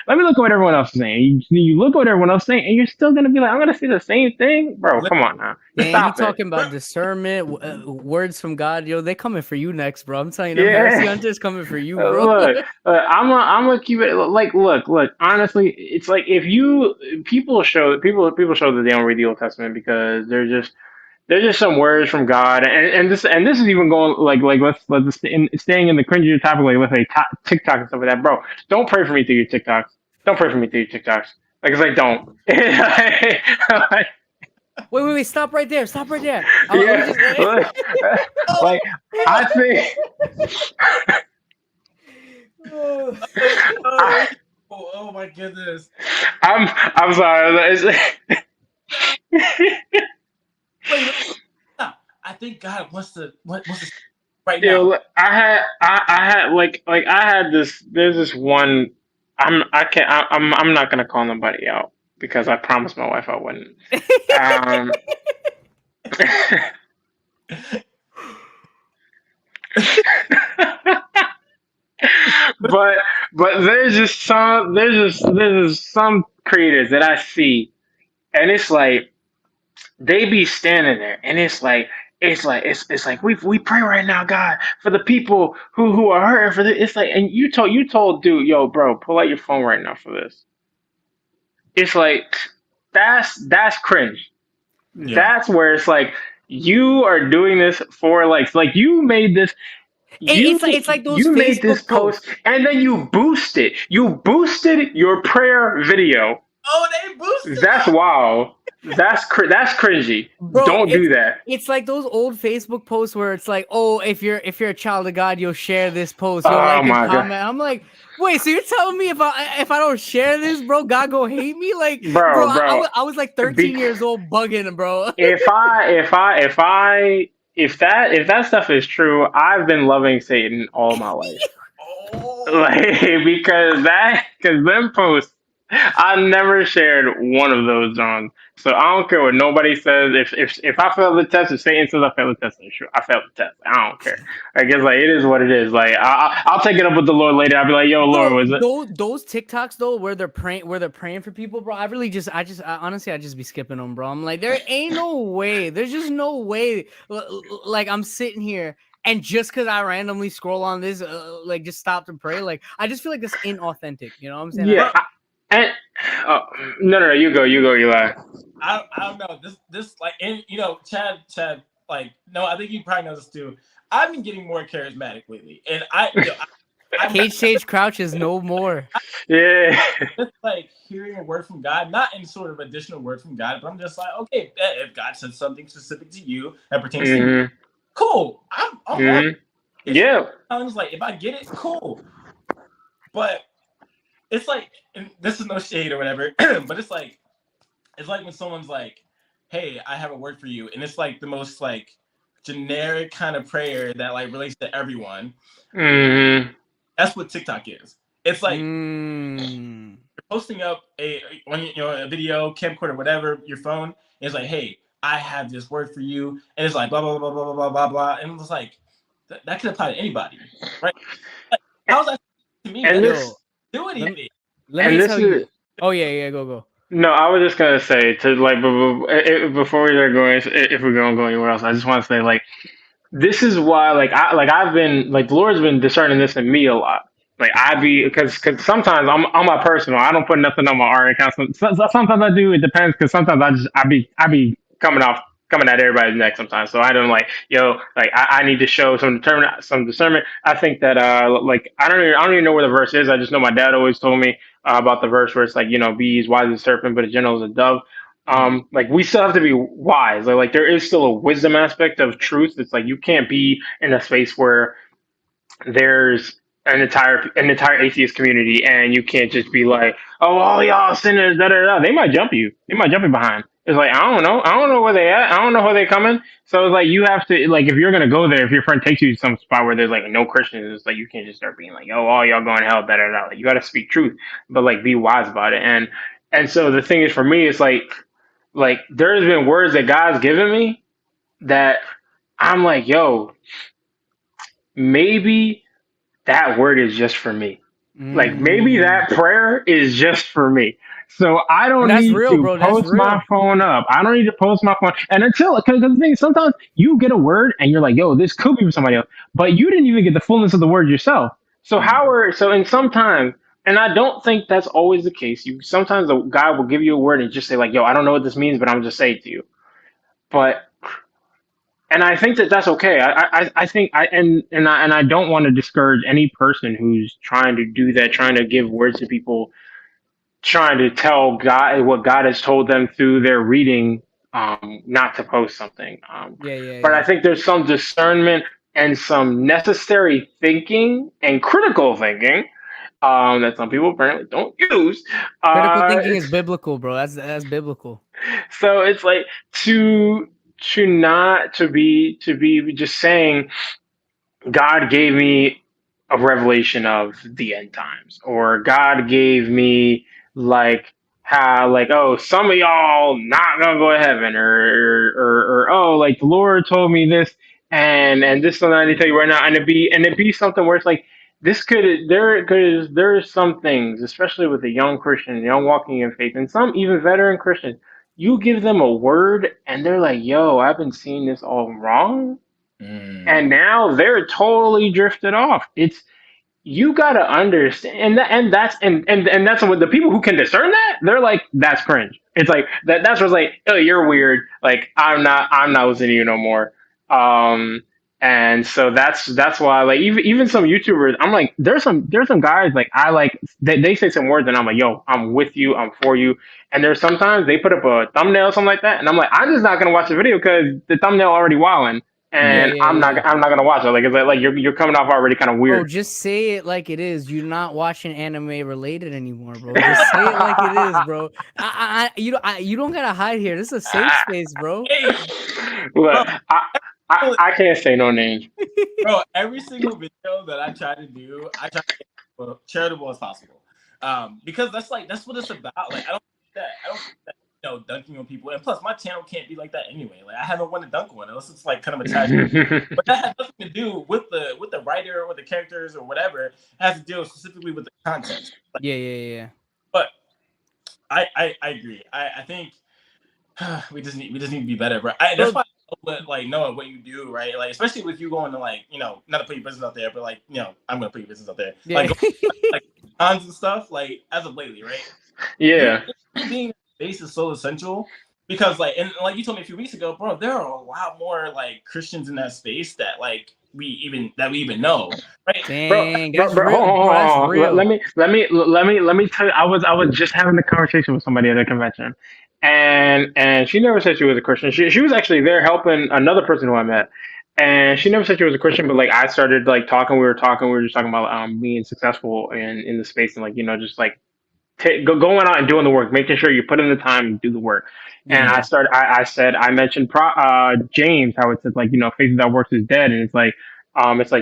let me look at what everyone else is saying. You look at what everyone else is saying, and you're still gonna be like, I'm gonna say the same thing, bro. Come on now, Dang, you stop it. talking about discernment, words from God, yo? They coming for you next, bro. I'm telling you, them heresy Yeah. hunters coming for you, bro. Look, I'm gonna keep it like look. Honestly, it's like if you people show that they don't read the Old Testament because there's just some words from God, and this is even going like let's staying in the cringy topic like let's say TikTok and stuff like that, bro. Don't pray for me through your TikToks. Don't pray for me through your TikToks. Like it's like don't. Wait, stop right there. Stop right there. Let me Yeah, just. like I think Oh. I, Oh my goodness. I'm sorry. Wait, no. I think God wants to right You now. know, I had like I had this. There's this one. I can't. I'm not gonna call nobody out because I promised my wife I wouldn't. Um, but there's just some creators that I see, and it's like they be standing there, and it's like we pray right now, God, for the people who are hurting for this. It's like, and you told dude, yo, bro, pull out your phone right now for this. It's like that's cringe. Yeah. That's where it's like you are doing this for like you made this. It's like those You made this Facebook post posts. and then you boosted. You boosted your prayer video. Oh, they boosted That's wild. That's cringy. Bro, Don't do that. it's like those old Facebook posts where it's like, oh, if you're a child of God, you'll share this post, you'll Oh like and my god, comment. I'm like, wait, so you're telling me if I don't share this, bro, God go hate me? Like, bro, bro, bro. I was like 13 Be- years old bugging him, bro. if that stuff is true, I've been loving Satan all my life. Oh, Like because them posts, I never shared one of those on. So I don't care what nobody says. If I failed the test, if Satan says I failed the test, then sure, I failed the test. I don't care. I guess like it is what it is. Like I'll take it up with the Lord later. I'll be like, yo, Lord, Bro, was it? those TikToks though, where they're praying for people, bro. Honestly, I just be skipping them, bro. I'm like, there ain't no way. There's just no way. Like I'm sitting here, and just because I randomly scroll on this, like just stop to pray, like I just feel like this inauthentic. You know what I'm saying? Yeah. bro. And oh, no, you go, Eli. I don't know. This like, and Chad, like, no, I think you probably know this too. I've been getting more charismatic lately, and I'm Cage Stage Crouch is no more. Yeah. just like hearing a word from God, not in sort of additional word from God, but I'm just like, okay, if God said something specific to you that pertains to you, cool. I'm on. Yeah. It's like if I get it, cool. But it's like, and this is no shade or whatever, but it's like when someone's like, hey, I have a word for you, and it's like the most like generic kind of prayer that like relates to everyone. That's what TikTok is. It's like you're posting up a video, camcorder, whatever, your phone. And it's like, hey, I have this word for you, and it's like blah blah blah blah blah blah blah blah, and it's like that can apply to anybody, right? Like, how's that to me? And That this, doesn't do anything. Let me tell you. Oh yeah, go. no, I was just gonna say to like before we start going, if we're gonna go anywhere else, I just want to say like this is why I've been like the Lord's been discerning this in me a lot. Like I be because sometimes I'm on my personal. I don't put nothing on my art account. Sometimes I do. It depends because sometimes I be coming at everybody's neck sometimes. So I don't like like I need to show some discernment. I think that like I don't even know where the verse is. I just know my dad always told me about the verse where it's like be as wise as a serpent, but as gentle as a dove. Like we still have to be wise. Like there is still a wisdom aspect of truth. It's like you can't be in a space where there's an entire atheist community and you can't just be like, oh, all y'all sinners, da da da. They might jump you. They might jump you behind. It's like I don't know. I don't know where they at. I don't know where they coming. So it's like you have to like if you're gonna go there, if your friend takes you to some spot where there's like no Christians, it's like you can't just start being like, oh, all y'all going to hell, da da da. Like you got to speak truth, but like be wise about it. And so the thing is for me, it's like there's been words that God's given me that I'm like, yo, maybe that word is just for me. Like maybe that prayer is just for me. So I don't That's need real, to bro. That's post my real. phone up. I don't need to post my phone. And because the thing is, sometimes you get a word and you're like, yo, this could be for somebody else, but you didn't even get the fullness of the word yourself. So and sometimes, and I don't think that's always the case. Sometimes the guy will give you a word and just say like, yo, I don't know what this means, but I'm just saying it to you. But and I think that that's okay. I think I don't want to discourage any person who's trying to do that, trying to give words to people, trying to tell God what God has told them through their reading, not to post something. But I think there's some discernment and some necessary thinking and critical thinking that some people apparently don't use. Critical thinking is biblical, bro. That's biblical. So it's like to be just saying God gave me a revelation of the end times, or God gave me like how like some of y'all not gonna go to heaven, or oh like the Lord told me this and this and that I need to tell you right now, and it be something where it's like this there's some things, especially with the young Christian, young walking in faith, and some even veteran Christians. You give them a word and they're like, yo, I've been seeing this all wrong. And now they're totally drifted off. It's you gotta understand, and that's what the people who can discern that they're like, that's cringe. It's like that's what's like, oh, you're weird. Like I'm not listening to you no more. And so that's why, like, even some YouTubers, I'm like, there's some guys like I like they say some words and I'm like, yo, I'm with you, I'm for you. And there's sometimes they put up a thumbnail or something like that, and I'm like, I'm just not gonna watch the video because the thumbnail already wilding, Yeah, and yeah, yeah. I'm not gonna watch it. Like it's like you're coming off already kind of Bro, weird. just say it like it is. You're not watching anime related anymore, bro. Just say it like it is, bro. You don't gotta hide here. This is a safe space, bro. Hey, bro, Look, I can't say no names. bro, every single video that I try to do, I try to get as charitable as possible. Because that's what it's about. Like I don't think that dunking on people. And plus my channel can't be like that anyway. Like I haven't won a dunk on unless it's like kind of a trash. But that has nothing to do with the writer or the characters or whatever. It has to deal specifically with the context. Like, Yeah. but I agree. I think we just need to be better, bro. That's why like knowing what you do, right? Like especially with you going to like not to put your business out there, but like I'm gonna put your business out there, Yeah. like like cons and stuff. Like as of lately, right? Yeah. Being base is so essential because like like you told me a few weeks ago, bro. There are a lot more like Christians in that space that like we even know, right? Dang, that's Bro, real, bro. That's hold on. real. Let me tell you. I was just having a conversation with somebody at a convention, and she never said she was a Christian. She was actually there helping another person who I met, and she never said she was a Christian. But like I started like talking, we were just talking about being successful in the space and like just like going out and doing the work, making sure you put in the time and do the work. And Yeah. I said, I mentioned James, how it says like, faith that works is dead. And it's like,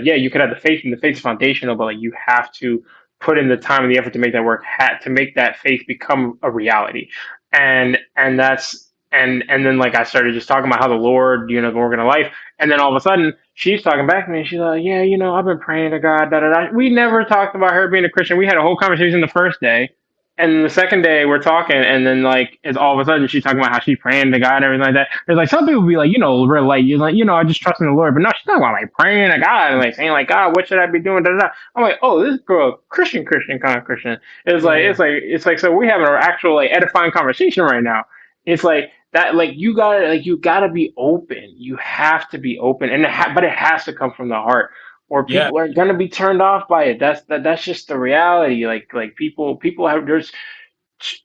yeah, you could have the faith and the faith is foundational, but like you have to put in the time and the effort to make that work, to make that faith become a reality. And that's, and then like I started just talking about how the Lord, the work in her life. And then all of a sudden she's talking back to me and she's like, yeah, I've been praying to God, da da da. We never talked about her being a Christian. We had a whole conversation the first day, and then the second day we're talking, and then like it's all of a sudden she's talking about how she's praying to God and everything like that. There's like some people be like, real like you're like, I just trust in the Lord. But no, she's talking about like praying to God and like saying like, God, what should I be doing? Da, da, da. I'm like, oh, this girl, Christian kind of Christian. Yeah. It's like so we're having an actual like edifying conversation right now. It's like that you gotta be open. You have to be open, and but it has to come from the heart, or Yeah, people are gonna be turned off by it. That's just the reality. Like people have there's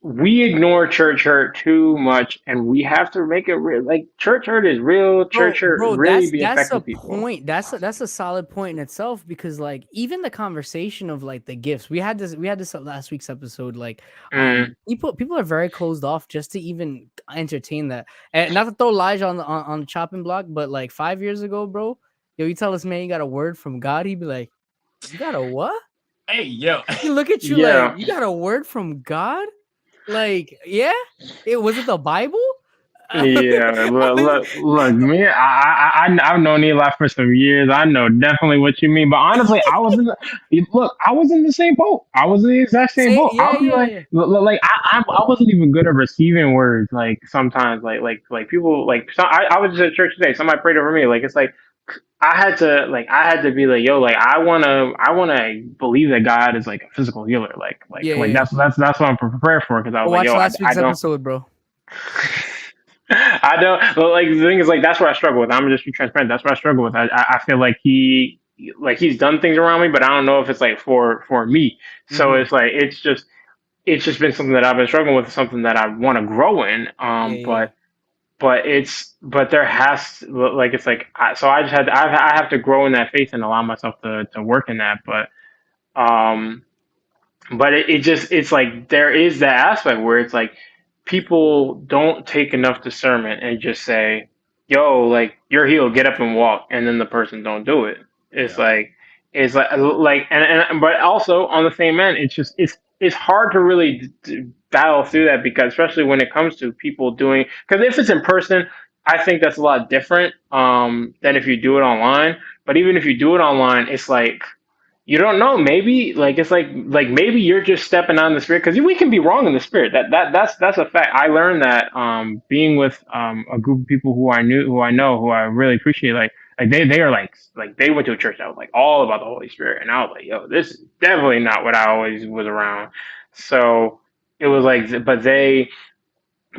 we ignore church hurt too much, and we have to make it real. Like church hurt is real. Church hurt Bro, really be that's a affecting people. point. That's a solid point in itself because like even the conversation of like the gifts we had this last week's episode. Like Mm. people are very closed off just to even entertain that. And not to throw Elijah on the chopping block, but like 5 years ago, bro, you tell this man you got a word from God, he'd be like, you got a what? hey yo, He look at you like, Yeah. you got a word from God? Like, yeah, was it the Bible? Yeah, look, me. I've known Eli for some years. I know definitely what you mean. But honestly, I was in the same boat. I was in the exact same Say, boat. yeah, I'll be like, yeah. like I wasn't even good at receiving words. Like sometimes, like people, like I was just at church today. Somebody prayed over me. Like it's like I had to be like, yo, like I wanna believe that God is like a physical healer. Yeah. That's what I'm prepared for. Because I was like, Watch yo, last I week's don't. episode, bro. I don't. But like the thing is, like that's what I struggle with. I'm just be transparent. That's what I struggle with. I feel like he's done things around me, but I don't know if it's like for me. So Mm-hmm. it's like it's just been something that I've been struggling with, something that I want to grow in. Yeah. But there has like it's like so I just I have to grow in that faith and allow myself to work in that. Um but it just it's like there is that aspect where it's like people don't take enough discernment and just say, yo, like you're healed, get up and walk, and then the person don't do it. it's yeah, like it's like and but also on the same end, it's just it's hard to really battle through that, because especially when it comes to people doing, because if it's in person, I think that's a lot different than if you do it online. But even if you do it online, it's like you don't know. Maybe like it's like maybe you're just stepping on the spirit, because we can be wrong in the spirit. That's a fact. I learned that being with a group of people who I know, who I really appreciate. Like they are like they went to a church that was like all about the Holy Spirit, and I was like, yo, this is definitely not what I always was around. So it was like, but they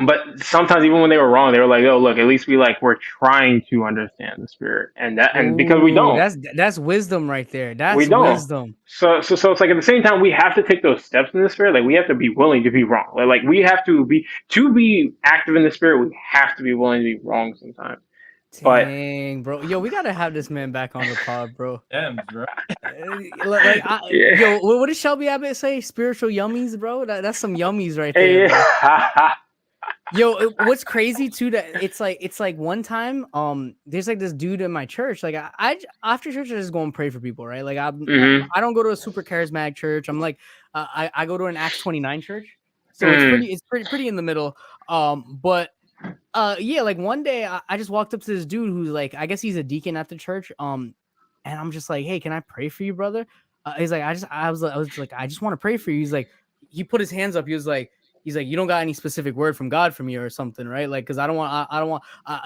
But sometimes even when they were wrong, they were like, "Oh, look, at least we're trying to understand the spirit," and because Ooh, that's wisdom right there. we That's don't. wisdom. So it's like at the same time we have to take those steps in the spirit. Like we have to be willing to be wrong. Like we have to be active in the spirit. We have to be willing to be wrong sometimes. But Dang, bro. Yo, we gotta have this man back on the pod, bro. Damn, bro. yeah, Yo, what did Shelby Abbott say? Spiritual yummies, bro. That's some yummies right there, bro. yeah. Yo, what's crazy too that it's like one time there's like this dude in my church, like I after church I just go and pray for people, right? Like Mhm. I don't go to a super charismatic church. I'm like I go to an Acts 29 church, so Mhm. it's pretty in the middle. But yeah, like one day I just walked up to this dude who's like, I guess he's a deacon at the church, and I'm just like, hey, can I pray for you, brother? He's like, I was like, I just want to pray for you. He's like, he put his hands up. He's like, you don't got any specific word from God for me or something, right? Like, because I don't want, I don't want,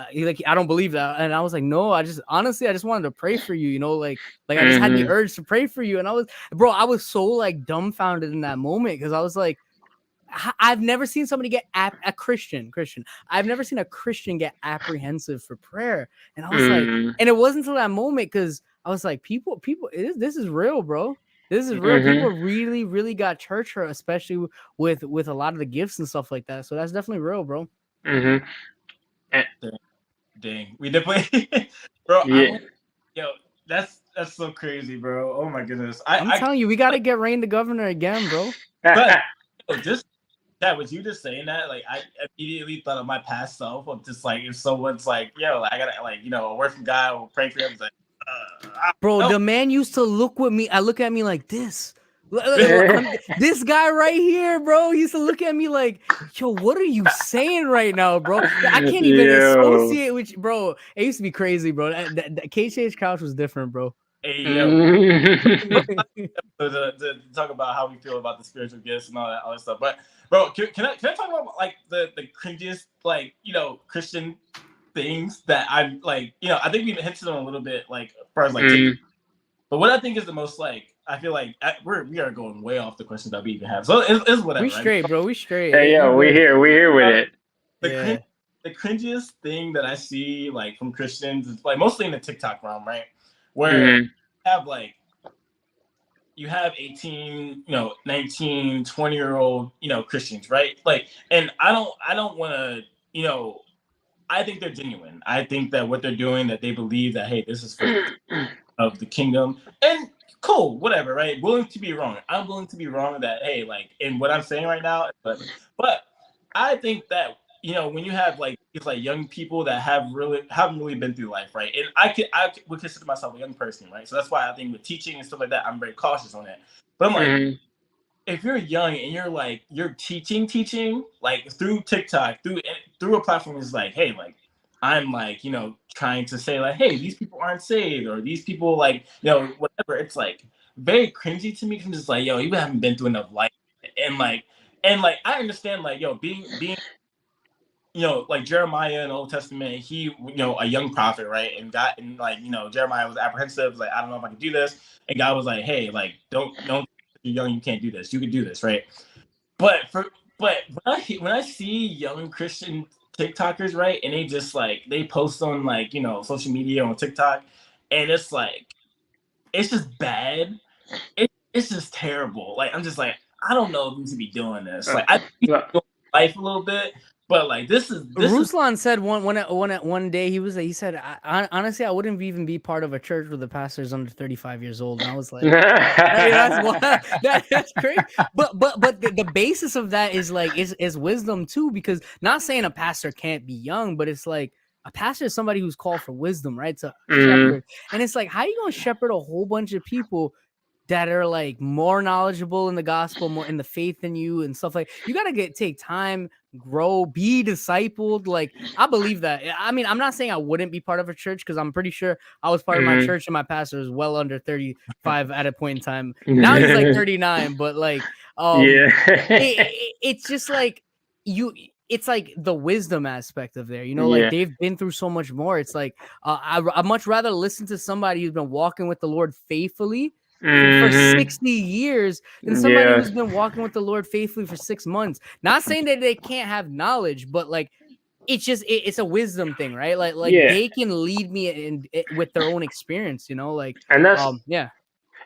he like, I don't believe that. And I was like, no, I just honestly, I just wanted to pray for you, you know, like I just had the Mhm. urge to pray for you. And I was so like dumbfounded in that moment because I was like, I've never seen somebody get a Christian. I've never seen a Christian get apprehensive for prayer. And I was like, Mhm. and it wasn't until that moment because I was like, this is real, bro. This is real. People Mhm. really, really got church hurt, especially with a lot of the gifts and stuff like that. So that's definitely real, bro. Mhm. Eh, Dang, we definitely, bro. Yeah. Yo, that's so crazy, bro. Oh my goodness. I'm telling you, we got to get Rain the Governor again, bro. But yo, just that was you just saying that, like I immediately thought of my past self of just like if someone's like, yo, like, I gotta like a word from God or pray for him, it's like, Bro, no. the man used to look at me like this. This guy right here, bro, he used to look at me like, yo, what are you saying right now, bro? I can't even Yo. associate with you, bro. It used to be crazy, bro. That KCH couch was different, bro. Hey yo, Mhm. to talk about how we feel about the spiritual gifts and all that other stuff. But bro, can I talk about like the cringiest like Christian things that I'm like I think we've hinted on a little bit like as far as like TikTok. Mhm. But what I think is the most like I feel like we are going way off the question that we even have. So it's We whatever, right? straight, bro. We straight. Hey You yo, good? we here with Uh, it. the Yeah. the cringiest thing that I see like from Christians is like mostly in the TikTok realm, right? Where Mhm. have like you have 18, 19, 20-year-old, Christians, right? Like, and I don't want to, I think they're genuine. I think that what they're doing, that they believe that, hey, this is for the of the kingdom, and cool, whatever, right? Willing to be wrong. I'm willing to be wrong that, hey, like, in what I'm saying right now, whatever. But I think that when you have like these like young people that haven't really been through life, right? And would consider myself a young person, right? So that's why I think with teaching and stuff like that, I'm very cautious on it. But I'm like, Mhm. if you're young and you're teaching like through TikTok, through a platform is like, hey, like I'm like, trying to say like, hey, these people aren't saved or these people like, whatever. It's like very cringy to me. I'm just like, yo, you haven't been through enough life. And like I understand like, yo, being like Jeremiah in the Old Testament, he, a young prophet, right? And God, and like, Jeremiah was apprehensive, like, I don't know if I can do this. And God was like, hey, like, don't, you're young, you can't do this. You can do this, right? But when I see young Christian TikTokers, right, and they just like they post on like social media on TikTok, and it's like it's just bad. It's just terrible. Like I'm just like I don't know if we should be doing this. Like I think Look. we should do life a little bit, but like this is Ruslan said one day he said honestly I wouldn't even be part of a church where the pastor is under 35 years old, and I was like, that's wild. That's crazy. But the basis of that is like is wisdom too, because not saying a pastor can't be young, but it's like a pastor is somebody who's called for wisdom, right? To Mhm. shepherd. And it's like, how you gonna shepherd a whole bunch of people that are like more knowledgeable in the gospel, more in the faith than you and stuff like you gotta take time, grow, be discipled. Like I believe that. I mean, I'm not saying I wouldn't be part of a church because I'm pretty sure I was part of my Mhm. church and my pastor was well under 35 at a point in time. Now he's like Mhm. 39, but like Yeah. it's just like you it's like the wisdom aspect of there, like Yeah. they've been through so much more. It's like I'd much rather listen to somebody who's been walking with the Lord faithfully for Mm-hmm. 60 years than somebody Yeah. who's been walking with the Lord faithfully for 6 months. Not saying that they can't have knowledge, but like it's just it's a wisdom thing, right? Like Yeah. they can lead me in with their own experience, you know, like And that's yeah.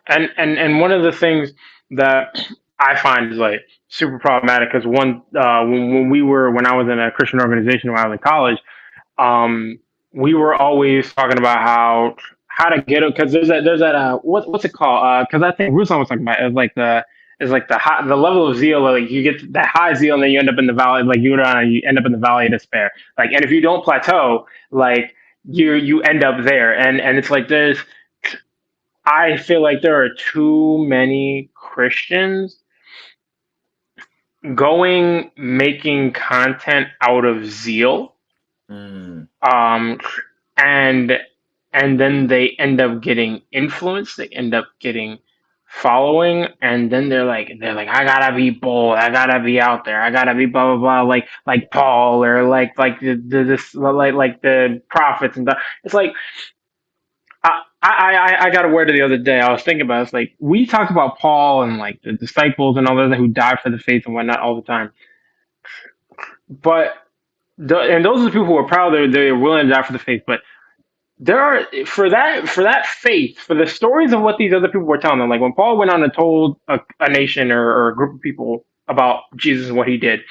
and one of the things that I find is like super problematic because when I was in a Christian organization when I was in college, um, we were always talking about how to get it because there's that what's it called because I think Ruslan was talking about it's like the level of zeal, like you get that high zeal and then you end up in the valley, like you end up in the valley of despair, like, and if you don't plateau, like you end up there, and it's like there's I feel like there are too many Christians making content out of zeal, Mm. um, and and then they end up getting influenced. They end up getting following, and then they're like, I gotta be bold. I gotta be out there. I gotta be blah blah blah, like Paul or like this like the prophets and stuff. It's like I got a word the other day. I was thinking about it. It's like we talk about Paul and like the disciples and all those who died for the faith and whatnot all the time, but and those are the people who are proud. They're willing to die for the faith. But there are for that faith, for the stories of what these other people were telling them. Like when Paul went on and told a nation or a group of people about Jesus and what he did,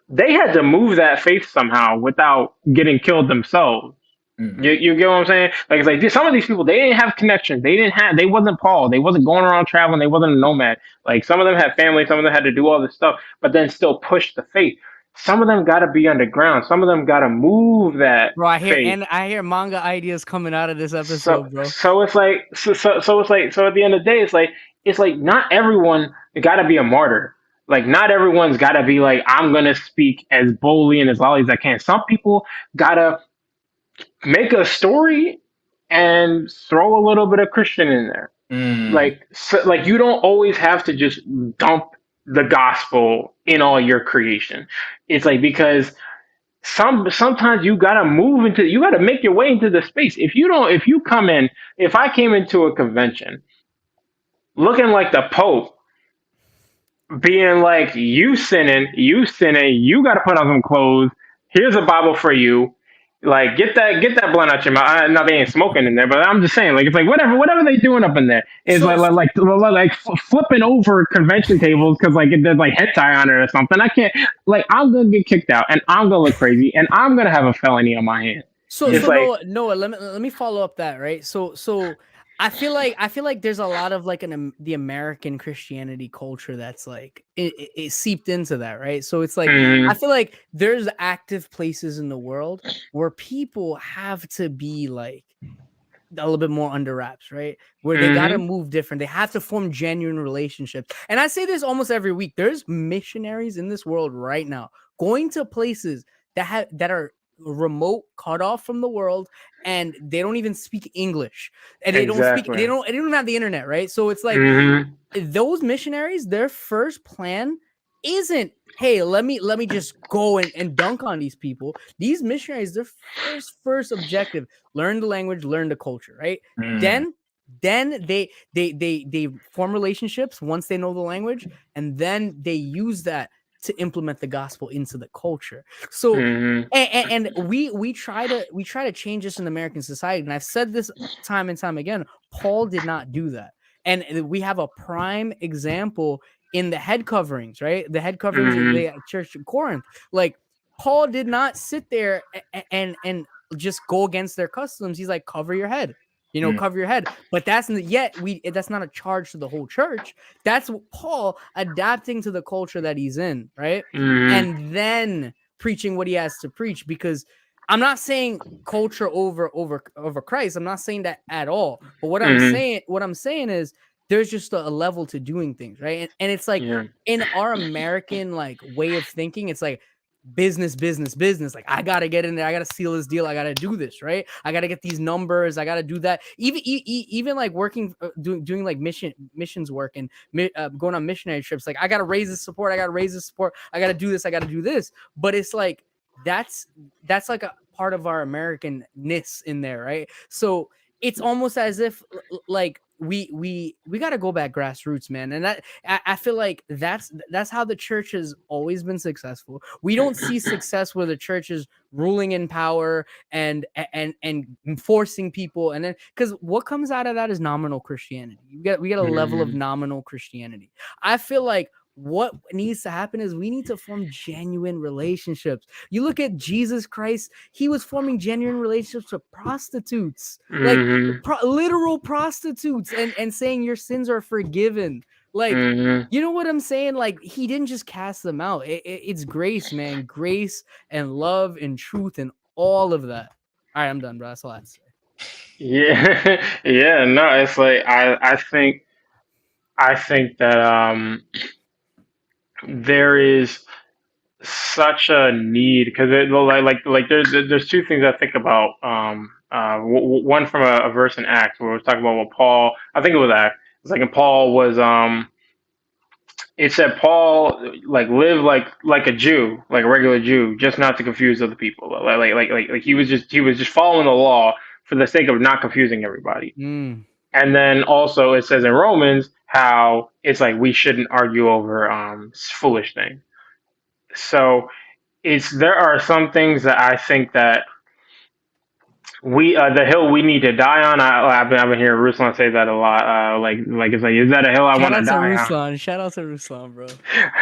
they had to move that faith somehow without getting killed themselves. Mm. You get what I'm saying? Like it's like some of these people they didn't have connections. They wasn't Paul. They wasn't going around traveling. They wasn't a nomad. Like some of them had family. Some of them had to do all this stuff, but then still push the faith. Some of them got to be underground. Some of them got to move that Bro, faith. I hear manga ideas coming out of this So episode, bro. so it's like so it's like so at the end of the day it's like not everyone got to be a martyr. Like not everyone's got to be like I'm gonna speak as boldly and as loudly as I can. Some people gotta make a story and throw a little bit of Christian in there. Mm. Like you don't always have to just dump the gospel in all your creation. It's like because sometimes you gotta you gotta make your way into the space. If I came into a convention looking like the Pope, being like, you sinning, you gotta put on some clothes. Here's a Bible for you. Like get that blunt out your mouth. Now they ain't smoking in there, but I'm just saying, like it's like whatever they doing up in there is So like flipping over convention tables because like there's like hentai on it or something. I can't like I'm gonna get kicked out and I'm gonna look crazy and I'm gonna have a felony on my hand. So It's like Noah, let me follow up that, right? So I feel like there's a lot of like the American Christianity culture that's like it seeped into that, right? So it's like I feel like there's active places in the world where people have to be like a little bit more under wraps, right? Where they got to move different. They have to form genuine relationships. And I say this almost every week. There's missionaries in this world right now going to places that are remote, cut off from the world, and they don't even speak English, and they don't even have the internet, right? So it's like those missionaries, their first plan isn't, hey, let me just go and dunk on these people. These missionaries, their first objective, learn the language, learn the culture, right? Mm. Then they form relationships once they know the language, and then they use that to implement the gospel into the culture. So and we try to change this in American society, and I've said this time and time again. Paul did not do that, and we have a prime example in the head coverings, right? The head coverings of the church in Corinth. Like Paul did not sit there and just go against their customs. He's like, cover your head. Cover your head. But that's not a charge to the whole church. That's Paul adapting to the culture that he's in, right? And then preaching what he has to preach, because I'm not saying culture over Christ. I'm not saying that at all. But what I'm saying is there's just a level to doing things, right? And it's like in our American like way of thinking, it's like business. Like I gotta get in there, I gotta seal this deal, I gotta do this, right? I gotta get these numbers, I gotta do that. Even like working, doing like missions work and going on missionary trips. Like I gotta raise the support, I gotta do this, I gotta do this. But it's like that's like a part of our Americanness in there, right? So it's almost as if like we got to go back grassroots, man. And I feel like that's how the church has always been successful. We don't see success where the church is ruling in power and forcing people, and then because what comes out of that is nominal Christianity. We get a level of nominal Christianity. I feel like what needs to happen is we need to form genuine relationships. You look at Jesus Christ, he was forming genuine relationships with prostitutes, like literal prostitutes, and saying your sins are forgiven. Like, you know what I'm saying? Like, he didn't just cast them out. It's grace, man. Grace and love and truth and all of that. All right, I'm done, bro. That's all I have to say. Yeah, yeah, no, it's like I think that there is such a need because there's two things I think about. One from a verse in Acts where it was talking about what Paul, I think it was Acts. It's like, and Paul was it said Paul like live like a Jew, like a regular Jew, just not to confuse other people. Like he was just following the law for the sake of not confusing everybody. And then also it says in Romans how it's like we shouldn't argue over foolish things. So it's there are some things that I think that we the hill we need to die on. I've been hearing Ruslan say that a lot. Like it's like, is that a hill I want to die on? Shout out to Ruslan, bro.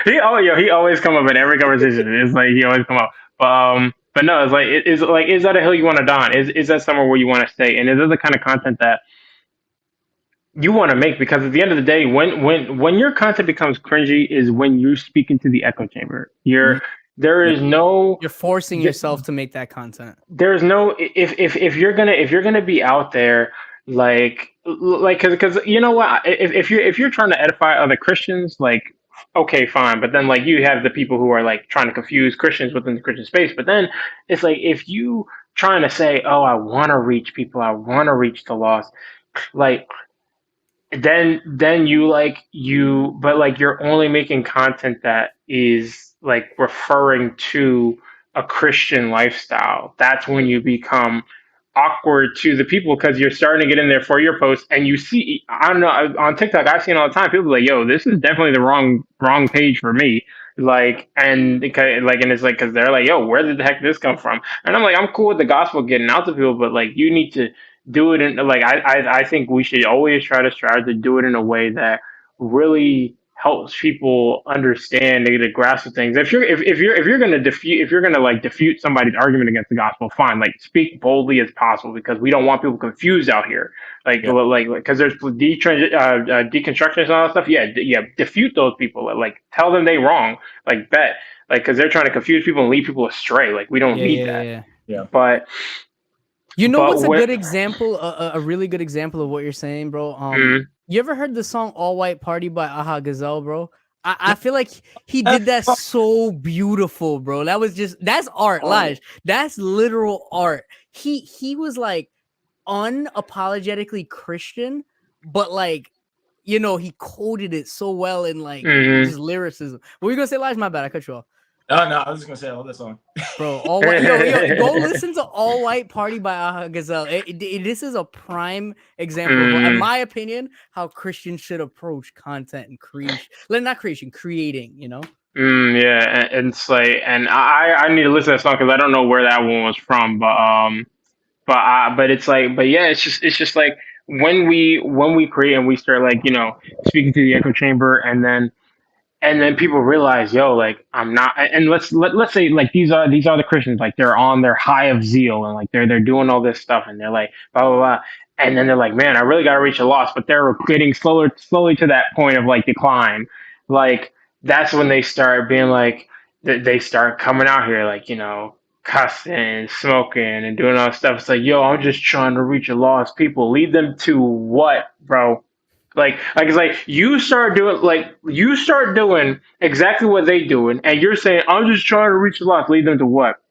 He always come up in every conversation. It's like he always come up. But no, it's like is that a hill you want to die on? Is that somewhere where you want to stay? And is that the kind of content that you want to make? Because at the end of the day, when your content becomes cringy is when you're speaking to the echo chamber. There is no, you're forcing yourself to make that content. There's no, if you're gonna be out there like because you know what, if you're trying to edify other Christians, like, okay, fine, but then like you have the people who are like trying to confuse Christians within the Christian space. But then it's like if you trying to say, oh, I want to reach people, I want to reach the lost, like then but like you're only making content that is like referring to a Christian lifestyle. That's when you become awkward to the people because you're starting to get in there for your post and you see, I don't know, on TikTok I've seen all the time people like, yo, this is definitely the wrong page for me. Like, and it's like because they're like, yo, where did the heck this come from? And I'm like, I'm cool with the gospel getting out to people, but like you need to do it in like I think we should always try to strive to do it in a way that really helps people understand, they get a grasp of things. If you're gonna defute somebody's argument against the gospel, fine, like speak boldly as possible because we don't want people confused out here. Like because there's deconstructionists and all that stuff. Yeah, defute those people. Like tell them they wrong. Like bet. Like because they're trying to confuse people and lead people astray. Like we don't need that. Yeah. But you know what's a good example, a really good example of what you're saying, bro? You ever heard the song All White Party by Aha Gazelle, bro? I feel like he did that so beautiful, bro. That's art, Lige. That's literal art. He was like unapologetically Christian, but like, you know, he coded it so well in like his lyricism. What were you gonna say, Lige? My bad, I cut you off. Oh no, I was just gonna say I love that song, bro. All white, go listen to "All White Party" by Aha Gazelle. This is a prime example, in my opinion, how Christians should approach content and creating. You know. Yeah, and it's like, and I need to listen to that song because I don't know where that one was from, but it's like, but yeah, it's just like when we create and we start like, you know, speaking to the echo chamber, and then people realize, yo, like I'm not, and let's say like these are the Christians, like they're on their high of zeal and like they're doing all this stuff and they're like blah blah blah, and then they're like, man, I really got to reach a loss, but they're getting slowly to that point of like decline. Like that's when they start being like, they start coming out here like, you know, cussing, smoking, and doing all that stuff. It's like, yo, I'm just trying to reach a lost people. Lead them to what, bro? Like it's like you start doing exactly what they doing, and you're saying I'm just trying to reach the lost. Lead them to what?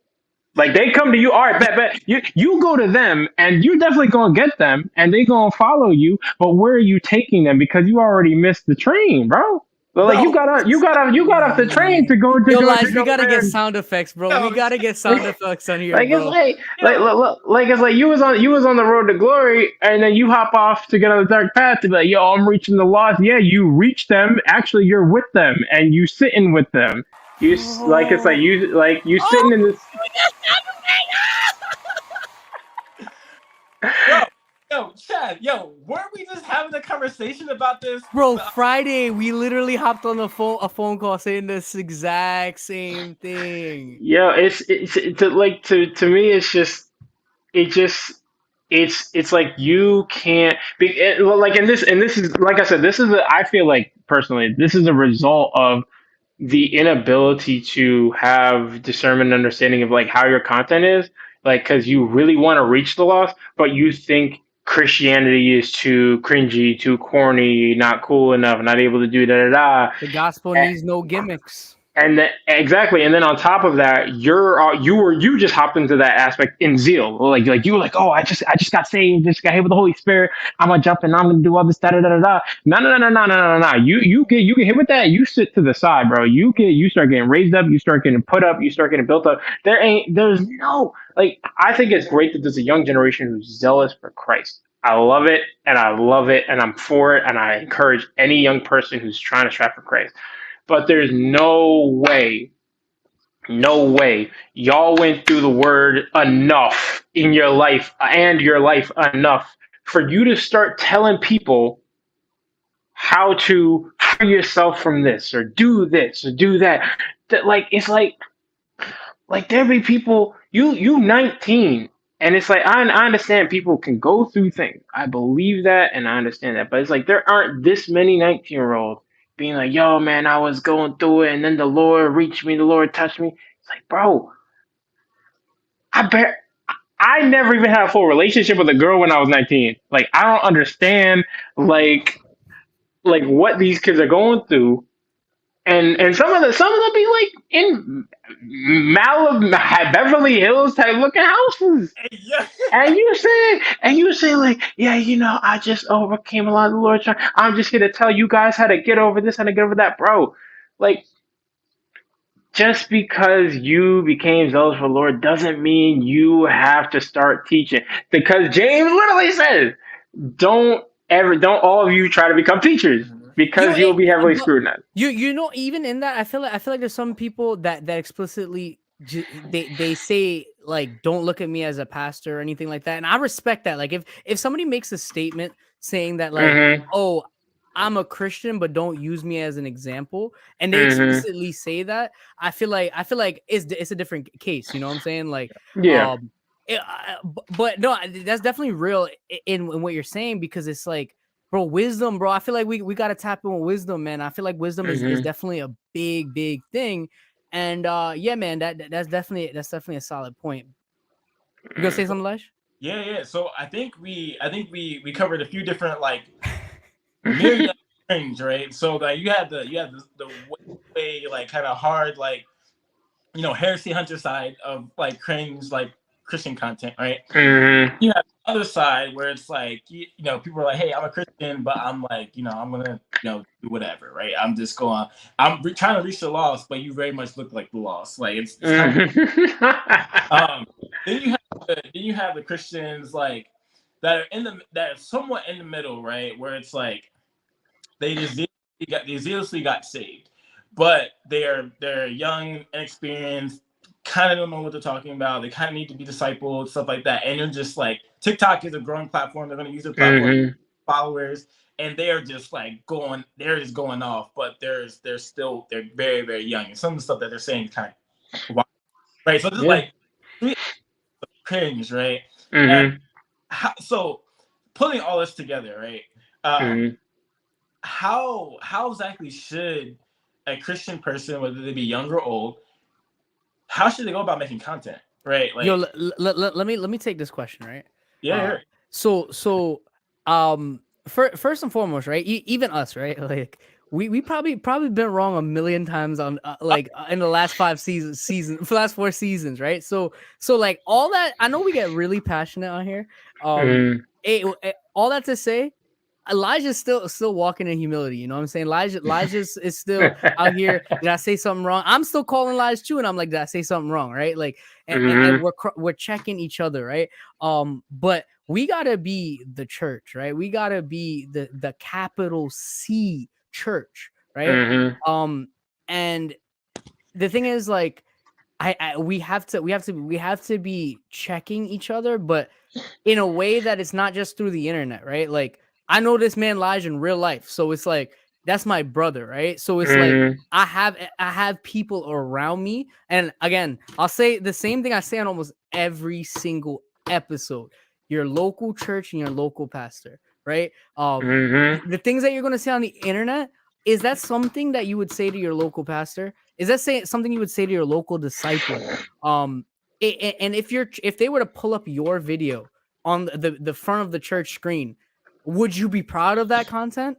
Like they come to you, all right, bet. You go to them, and you're definitely gonna get them, and they gonna follow you. But where are you taking them? Because you already missed the train, bro. But like you got off the train to go Yo, Lash, we gotta there. get sound effects, bro. Yo, We gotta get sound effects on here, Like it's bro. like it's like you was on the road to glory, and then you hop off to get on the dark path to be like, yo, I'm reaching the lost. Yeah, you reach them. Actually, you're with them, and you sitting with them. Like it's like you sitting in this. yo, Chad, yo, weren't we just having a conversation about this? Bro, Friday we literally hopped on a phone call saying this exact same thing. Yeah, to me, it's just it just it's like you can't be like and this is like I said, I feel like personally this is a result of the inability to have discernment and understanding of like how your content is, like because you really want to reach the lost, but you think Christianity is too cringy, too corny, not cool enough, not able to do da da da. The gospel needs no gimmicks. And exactly, and then on top of that, you just hopped into that aspect in zeal, like you were like, oh, I just got saved, just got hit with the Holy Spirit. I'm gonna jump and I'm gonna do all this da da da da da. No. You get hit with that. You sit to the side, bro. You start getting raised up. You start getting put up. You start getting built up. There's no like. I think it's great that there's a young generation who's zealous for Christ. I love it, and I'm for it, and I encourage any young person who's trying to strive for Christ. But there's no way y'all went through the word enough in your life enough for you to start telling people how to free yourself from this or do that. That like it's like there be people you 19 and it's like I understand people can go through things. I believe that and I understand that. But it's like there aren't this many 19-year-olds being like, yo, man, I was going through it and then the Lord reached me, the Lord touched me. It's like, bro, I never even had a full relationship with a girl when I was 19. Like I don't understand like what these kids are going through. And some of them be like in Beverly Hills type looking houses. Yeah. And you say like, yeah, I just overcame a lot of the Lord. I'm just here to tell you guys how to get over this, how to get over that, bro. Like, just because you became zealous for the Lord doesn't mean you have to start teaching. Because James literally says, don't all of you try to become teachers because you'll be heavily scrutinized. Even in that, I feel like there's some people that explicitly they say like, don't look at me as a pastor or anything like that, and I respect that. Like if somebody makes a statement saying that like, oh, I'm a Christian, but don't use me as an example, and they explicitly say that, I feel like it's a different case. You know what I'm saying? Like, yeah. But no, that's definitely real in what you're saying, because it's like, bro, wisdom, bro. I feel like we got to tap in with wisdom, man. I feel like wisdom is definitely a big thing. And yeah, man, that's definitely a solid point. You gonna say something, Lesh? Yeah. So I think we covered a few different like myriad things, right? So like you had the way like kind of hard like heresy hunter side of like cringe like Christian content, right? You have the other side where it's like people are like, hey, I'm a Christian, but I'm like I'm gonna do whatever, right? I'm trying to reach the lost, but you very much look like the lost. Like it's kind of, then you have the Christians like that are somewhat in the middle, right? Where it's like they zealously got saved, but they're young, inexperienced, kind of don't know what they're talking about. They kind of need to be discipled, stuff like that. And you're just like, TikTok is a growing platform. They're going to use their platform followers, and they're just going off. But they're very, very young, and some of the stuff that they're saying is kind of wild, right. So just like cringe, right? And so putting all this together, right? How exactly should a Christian person, whether they be young or old, how should they go about making content, right? Like, yo, let me take this question, right? Yeah. So first and foremost, right? Even us, right? Like we probably been wrong a million times on in the last 5 seasons, last 4 seasons, right? So like all that, I know we get really passionate on here. All that to say, Elijah's still walking in humility. You know what I'm saying? Elijah's is still out here. Did I say something wrong? I'm still calling Elijah too, and I'm like, did I say something wrong? Right? Like, and we're checking each other, right? But we gotta be the church, right? We gotta be the capital C church, right? And the thing is, like, we have to be checking each other, but in a way that it's not just through the internet, right? Like, I know this man Lige in real life, so it's like that's my brother, right? So it's like I have people around me, and again, I'll say the same thing I say on almost every single episode: your local church and your local pastor, right? The things that you're going to say on the internet, is that something that you would say to your local pastor? Is that something you would say to your local disciple? And if they were to pull up your video on the front of the church screen, would you be proud of that content?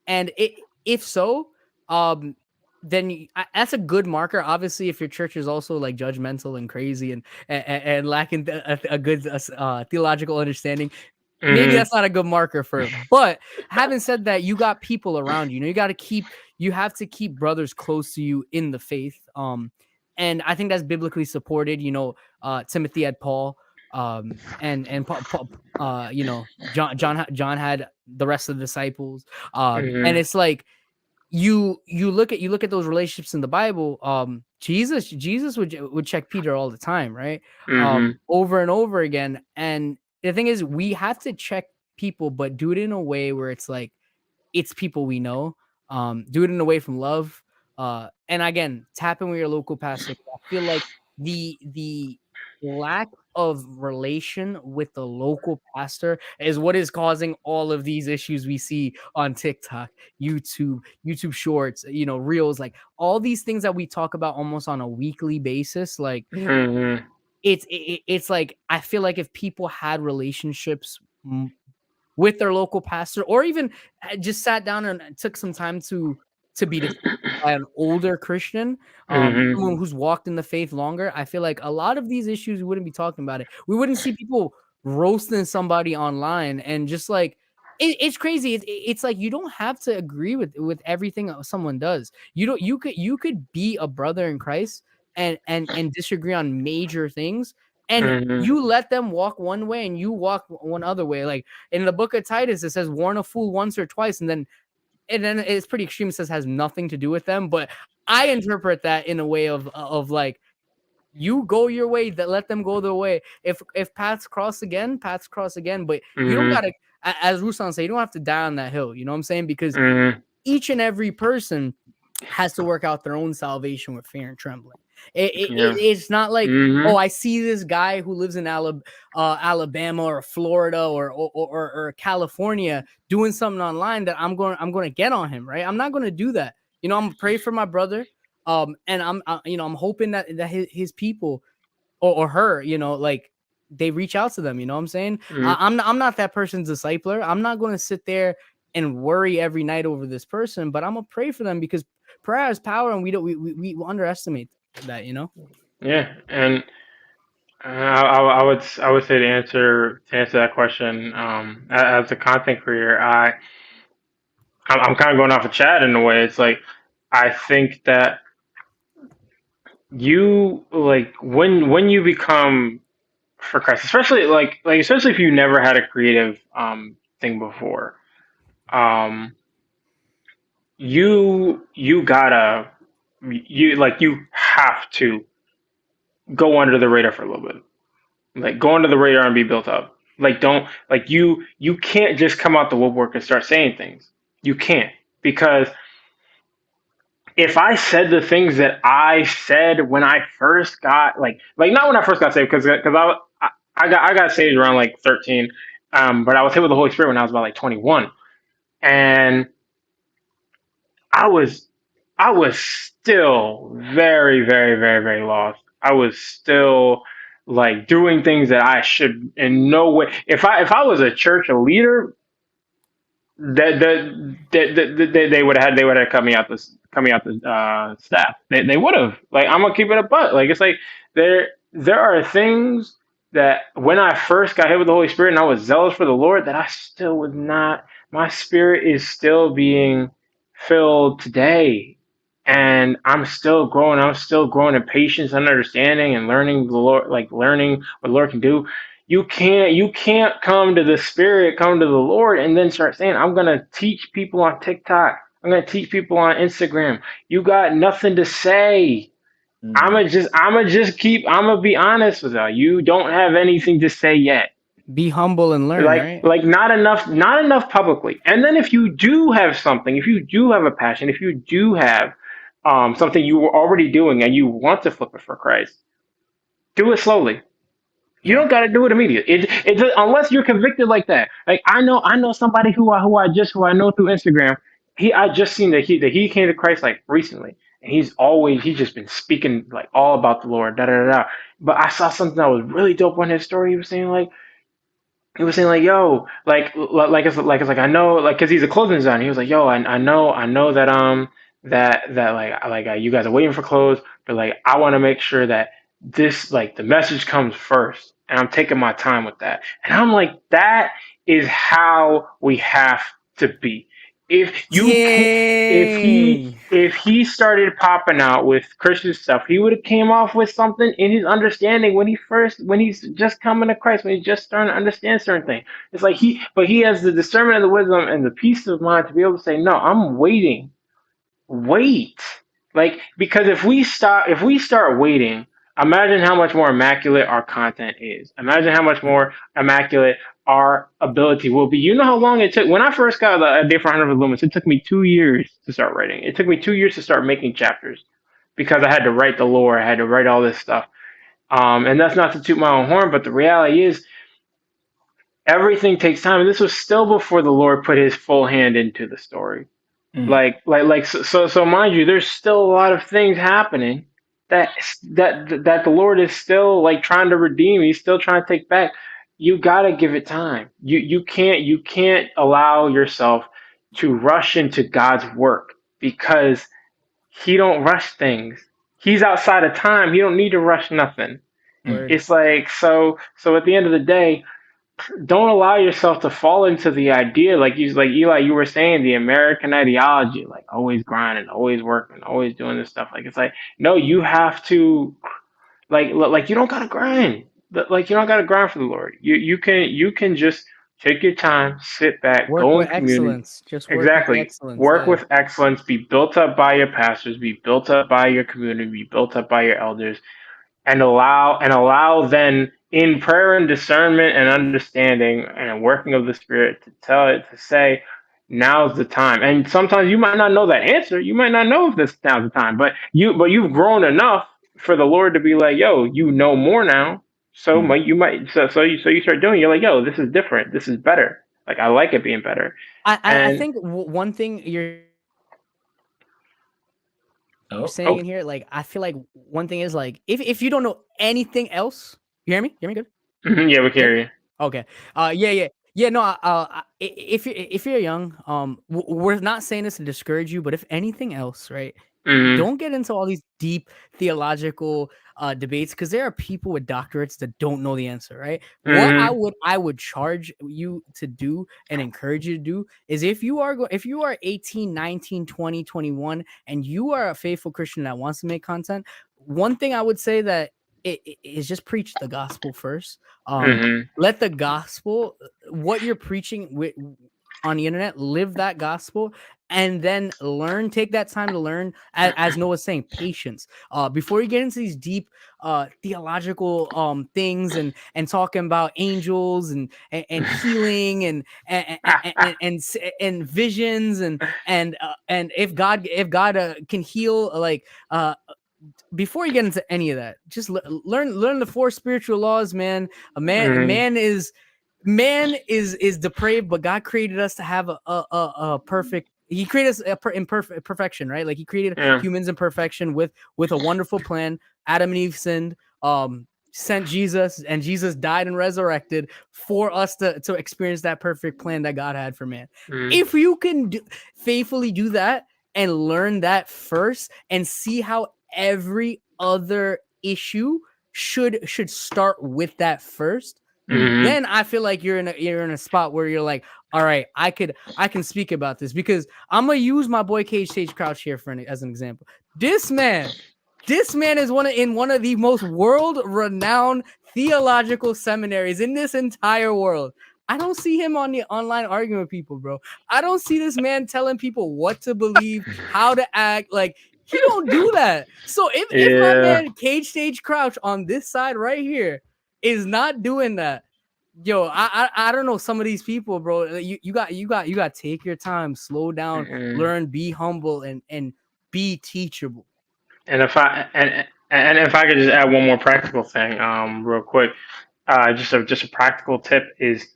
If so, then that's a good marker. Obviously, if your church is also like judgmental and crazy and lacking a good theological understanding, maybe that's not a good marker for it. But having said that, you got people around you. You have to keep brothers close to you in the faith. And I think that's biblically supported. Timothy had Paul, and Paul, John had the rest of the disciples. And it's like you look at those relationships in the Bible. Jesus would check Peter all the time, right? Over and over again. And the thing is, we have to check people, but do it in a way where it's like it's people we know. Do it in a way from love. And again, tap in with your local pastor. I feel like the lack of relation with the local pastor is what is causing all of these issues we see on TikTok, YouTube Shorts, Reels, like all these things that we talk about almost on a weekly basis. Like it's like, I feel like if people had relationships with their local pastor, or even just sat down and took some time to be by an older Christian, someone who's walked in the faith longer, I feel like a lot of these issues, we wouldn't be talking about it. We wouldn't see people roasting somebody online, and just like it's crazy. It's like you don't have to agree with everything someone does. You could be a brother in Christ and disagree on major things, and you let them walk one way and you walk one other way. Like in the book of Titus, it says warn a fool once or twice, and then it's pretty extreme. It says has nothing to do with them, but I interpret that in a way of like, you go your way, that let them go their way. If paths cross again, but you don't gotta, as Ruslan said, you don't have to die on that hill. You know what I'm saying? Because each and every person has to work out their own salvation with fear and trembling. It's not like, oh, I see this guy who lives in Alabama or Florida or California doing something online that I'm going to get on him, right? I'm not going to do that. I'm gonna pray for my brother, and I'm hoping that his people or her, like they reach out to them. You know what I'm saying? I'm not that person's discipler. I'm not going to sit there and worry every night over this person, but I'm gonna pray for them, because prayer has power, and we underestimate that. Yeah, and I would say to answer that question, as a content creator, I'm kind of going off of chat in a way. It's like, I think that you, like, when you become for Christ, especially especially if you never had a creative thing before, you gotta, you have to go under the radar for a little bit. Like, go under the radar and be built up. Like, don't, like, you can't just come out the woodwork and start saying things. You can't, because if I said the things that I said when I first got, not when I first got saved, because I got saved around like 13, but I was hit with the Holy Spirit when I was about like 21, and I was still very, very, very, very lost. I was still like doing things that I should in no way. If I was a church leader, they would have cut me out the staff. They would have. Like, I'm gonna keep it a butt. Like, it's like there are things that when I first got hit with the Holy Spirit and I was zealous for the Lord, that I still was not. My spirit is still being filled today, and I'm still growing. I'm still growing in patience and understanding and learning the Lord, like learning what the Lord can do. You can't come to the Spirit, come to the Lord, and then start saying, "I'm gonna teach people on TikTok. I'm gonna teach people on Instagram." You got nothing to say. I'm gonna be honest with you. You don't have anything to say yet. Be humble and learn, Like, right? like not enough publicly. And then if you do have something, if you do have a passion, if you do have something you were already doing and you want to flip it for Christ, do it slowly. You Yeah. don't got to do it immediately. Unless you're convicted like that. Like I know somebody who I know through Instagram. I just seen that he came to Christ like recently, and he's just been speaking like all about the Lord, da da da. Da. But I saw something that was really dope on his story. He was saying like, yo, like I know, like, cause he's a clothing designer. He was like, yo, I know that like you guys are waiting for clothes, but like I want to make sure that this, like, the message comes first, and I'm taking my time with that. And I'm like, that is how we have to be. If you pu- Dang. if he started popping out with Christian stuff, he would have came off with something in his understanding when he's just coming to Christ, when he's just starting to understand certain things. It's like but he has the discernment and the wisdom and the peace of mind to be able to say, no, I'm waiting. Wait. Like, because if we start waiting, imagine how much more immaculate our content is. Imagine how much more immaculate our ability will be. You know how long it took when I first got a day for 100 Lumens. It took me 2 years to start writing. It took me 2 years to start making chapters because I had to write the lore. I had to write all this stuff. And that's not to toot my own horn, but the reality is everything takes time. And this was still before the Lord put His full hand into the story. So mind you, there's still a lot of things happening that that the Lord is still like trying to redeem. He's still trying to take back. You gotta give it time. You can't allow yourself to rush into God's work, because He don't rush things. He's outside of time. He don't need to rush nothing. Word. It's like, so at the end of the day, don't allow yourself to fall into the idea, like Eli, you were saying, the American ideology, like always grinding, always working, always doing this stuff. Like, it's like, no, you have to, like you don't gotta grind. Like, you don't gotta grind for the Lord. You can just take your time, sit back, Work go in with community. excellence. Just work with Exactly. excellence. Work Yeah. with excellence. Be built up by your pastors. Be built up by your community. Be built up by your elders, and allow then, in prayer and discernment and understanding and working of the Spirit, to tell it, to say, now's the time. And sometimes you might not know that answer. You might not know if this now's the time, but you've grown enough for the Lord to be like, yo, you know more now. So you start doing, you're like, yo, this is different, this is better, like, I like it being better. I And think one thing you're Oh, saying oh, in here, like, I feel like one thing is, like, if you don't know anything else, you hear me? You hear me good? yeah, we can Good? hear you. Okay. Yeah. No. If you're young, we're not saying this to discourage you, but if anything else, right? Mm-hmm. Don't get into all these deep theological debates, because there are people with doctorates that don't know the answer, right? What Mm-hmm. I would charge you to do and encourage you to do is, if you are 18, 19, 20, 21, and you are a faithful Christian that wants to make content, one thing I would say that it is just preach the gospel first. Mm-hmm. Let the gospel, what you're preaching on the internet, live that gospel, and then take that time to learn, as Noah's saying, patience, before you get into these deep theological things, and talking about angels, and healing, and visions, and if God can heal, like, before you get into any of that, just learn the four spiritual laws, man. A man Mm-hmm. man is depraved, but God created us to have a perfect. He created us in perfection, right? Like, He created Yeah. humans in perfection with a wonderful plan. Adam and Eve sinned. Sent Jesus, and Jesus died and resurrected for us to experience that perfect plan that God had for man. Mm-hmm. If you can faithfully do that and learn that first, and see how every other issue should start with that first. Mhm. Then I feel like you're in a spot where you're like, all right, I can speak about this, because I'm gonna use my boy Cage Stage Crouch here as an example. This man is in one of the most world-renowned theological seminaries in this entire world. I don't see him on the online arguing with people, bro. I don't see this man telling people what to believe, how to act. Like, he don't do that. So if my Yeah. man Cage Stage Crouch on this side right here is not doing that, yo, I don't know, some of these people, bro. You got to take your time, slow down, learn, be humble, and be teachable. And if I could just add one more practical thing, real quick, just a practical tip is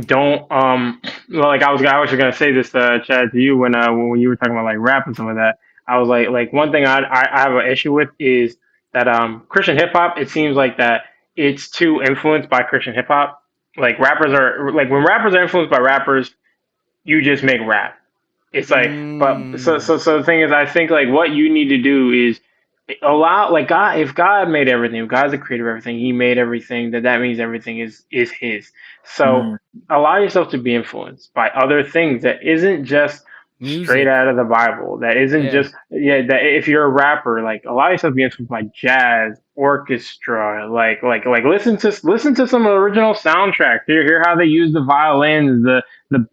don't well, like I was gonna say this, Chad, to you when you were talking about like rap and some of that. I was like one thing I have an issue with is that Christian hip hop, it seems like that it's too influenced by Christian hip hop. Like rappers are like when rappers are influenced by rappers, you just make rap. It's like, but so the thing is, I think like what you need to do is allow, like, God. If God made everything, if God's the creator of everything, He made everything. That means everything is His. So Mm. allow yourself to be influenced by other things that isn't just straight Music. out of the Bible. That isn't just that if you're a rapper, like allow yourself to be influenced by jazz, orchestra, like listen to some original soundtracks. Hear how they use the violins, the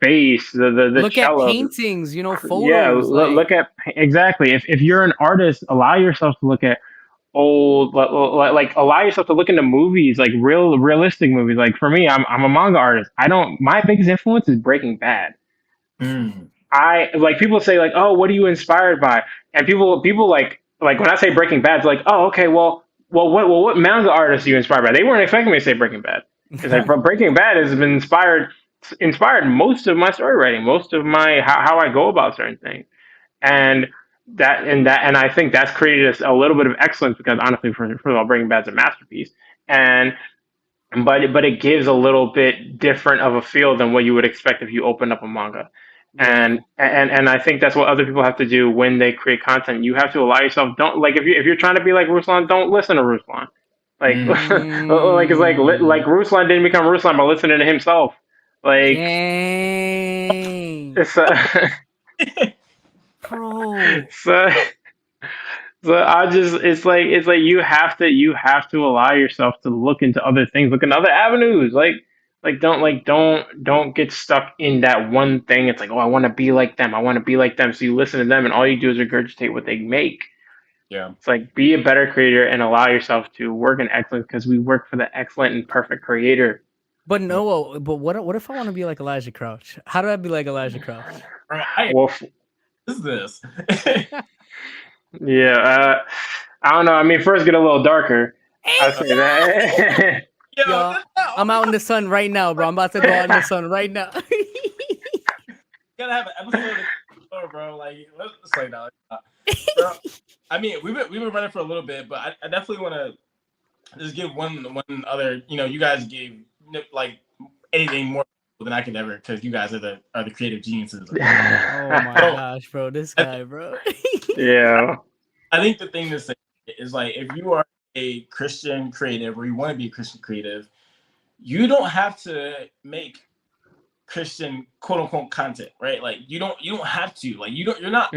bass, the Look at cello. paintings, Yeah, photos. look at exactly. If you're an artist, allow yourself to look at old like allow yourself to look into movies, like realistic movies. Like for me, I'm a manga artist. I don't My biggest influence is Breaking Bad. Mm. I like people say like, oh, what are you inspired by? And people like when I say Breaking Bad, it's like, oh, okay, what manga artists are you inspired by? They weren't expecting me to say Breaking Bad. It's like, but Breaking Bad has been inspired most of my story writing, most of my how I go about certain things, and and I think that's created a little bit of excellence because honestly, first of all, Breaking Bad's a masterpiece, and but it gives a little bit different of a feel than what you would expect if you opened up a manga. Yeah. And I think that's what other people have to do when they create content. You have to allow yourself, don't like if you're trying to be like Ruslan, don't listen to Ruslan. Like like it's like Ruslan didn't become Ruslan by listening to himself. Like Dang. it's Bro. so so I just it's like you have to allow yourself to look into other things, look into other avenues. Don't get stuck in that one thing. It's like, oh, I want to be like them. I want to be like them. So you listen to them, and all you do is regurgitate what they make. Yeah. It's like be a better creator and allow yourself to work in excellence because we work for the excellent and perfect creator. But no, but what if I want to be like Elijah Crouch? How do I be like Elijah Crouch? What is this? Yeah, I don't know. I mean, first get a little darker. I'll say that. Yo, I'm out in the sun right now, bro. I'm about to go out in the sun right now. Gotta have an episode of bro. Like, let's say that. Bro, I mean, we've been running for a little bit, but I definitely want to just give one other. You guys gave like anything more than I could ever, because you guys are the creative geniuses. Oh my gosh, bro, this guy, bro. Yeah. I think the thing to say is, like, if you are a Christian creative or you want to be a Christian creative, you don't have to make Christian quote unquote content, right? Like you don't have to, like, you're not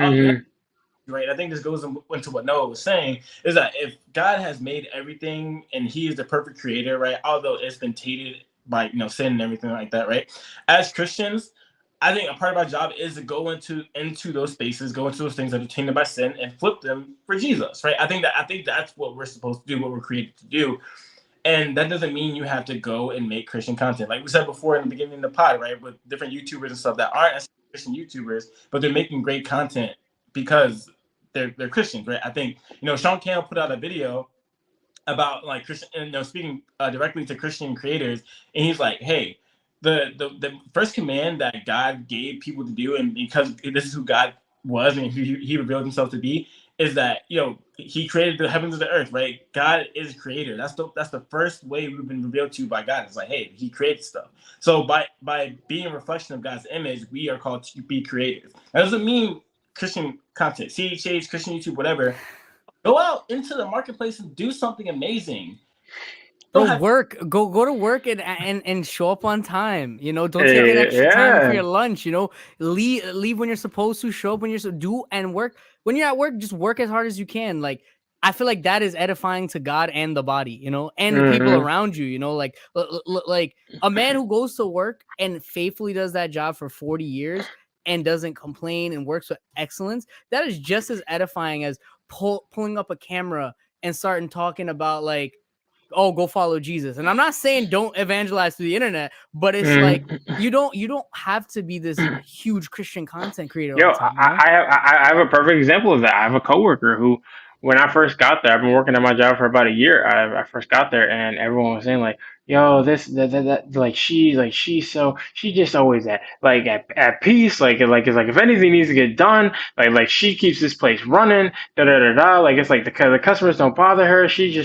right. I think this goes into what Noah was saying, is that if God has made everything and He is the perfect creator, right? Although it's been tainted by sin and everything like that, right? As Christians, I think a part of our job is to go into those spaces, go into those things that are tainted by sin, and flip them for Jesus, right? I think that's what we're supposed to do, what we're created to do. And that doesn't mean you have to go and make Christian content. Like we said before in the beginning of the pod, right? With different YouTubers and stuff that aren't Christian YouTubers, but they're making great content because they're Christians, right? I think, Sean Campbell put out a video about like Christian, and speaking directly to Christian creators, and he's like, hey, the first command that God gave people to do, and because this is who God was and he revealed himself to be, is that He created the heavens and the earth, right? God is creator. That's the first way we've been revealed to by God. It's like, hey, He created stuff. So by being a reflection of God's image, we are called to be creators. That doesn't mean Christian content, CHH, Christian YouTube, whatever. Go out into the marketplace and do something amazing. Go to work and show up on time. You know, don't take an extra Yeah. time for your lunch. You know, leave when you're supposed to. Show up when you're supposed to do and work. When you're at work, just work as hard as you can. Like I feel like that is edifying to God and the body. You know, and the people around you. You know, like a man who goes to work and faithfully does that job for 40 years and doesn't complain and works with excellence. That is just as edifying as pulling up a camera and starting talking about like, oh, go follow Jesus. And I'm not saying don't evangelize through the internet, but it's like you don't have to be this huge Christian content creator all the time. You know? I have a perfect example of that. I have a coworker who, when I first got there, I've been working at my job for about a year. I first got there, and everyone was saying like, "Yo, that like she's just always at peace. It's like if anything needs to get done, like she keeps this place running. Da da da da. Like it's like the customers don't bother her. She's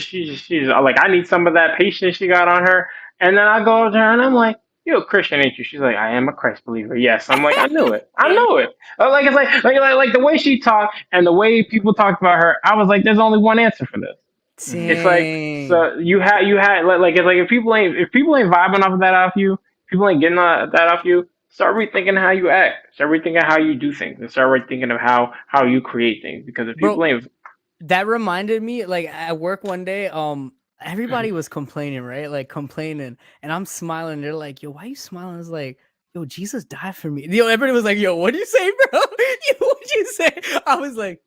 like I need some of that patience she got on her. And then I go over to her and I'm like, "You're a Christian, ain't you?" She's like, "I am a Christ believer." Yes. I'm like, I knew it. I knew it. Like it's like the way she talked and the way people talked about her. I was like, there's only one answer for this. Dang. It's like so you had like it's like if people ain't vibing off of that off you, people ain't getting that off you. Start rethinking how you act. Start rethinking how you do things, and start rethinking of how you create things. Because if people ain't, that reminded me, like at work one day, everybody was complaining, right? Like complaining, and I'm smiling. They're like, "Yo, why you smiling?" I was like, "Yo, Jesus died for me." Yo, everybody was like, "Yo, what do you say, bro? What'd you say?" I was like,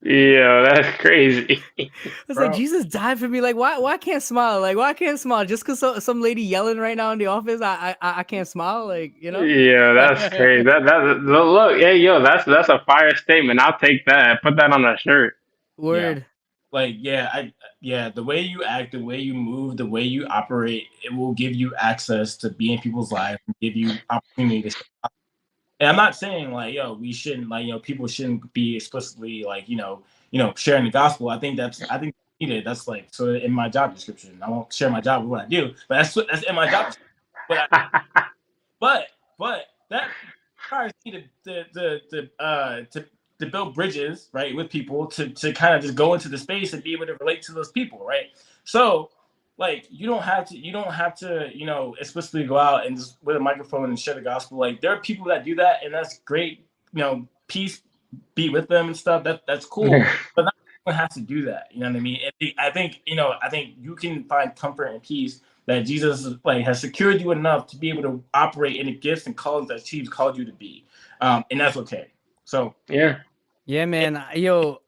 yeah, that's crazy. I was like, Jesus died for me. Like, why I can't smile? Like, why I can't smile? Just because some lady yelling right now in the office, I can't smile. Like, you know? Yeah, that's crazy. That look, hey yo, that's a fire statement. I'll take that. Put that on a shirt. Word. Yeah. Like the way you act, the way you move, the way you operate, it will give you access to be in people's lives and give you opportunity to. And I'm not saying like, we shouldn't people shouldn't be explicitly like, sharing the gospel. I think needed. That's like, so in my job description, I won't share my job with what I do, but that's in my job description. But that requires me to build bridges, right, with people to kind of just go into the space and be able to relate to those people, right? So like you don't have to explicitly go out and just with a microphone and share the gospel. Like there are people that do that, and that's great. Peace be with them and stuff. That's cool. But not everyone has to do that. You know what I mean? I think you can find comfort and peace that Jesus has secured you enough to be able to operate in the gifts and callings that He's called you to be, and that's okay. So yeah, man. Yo,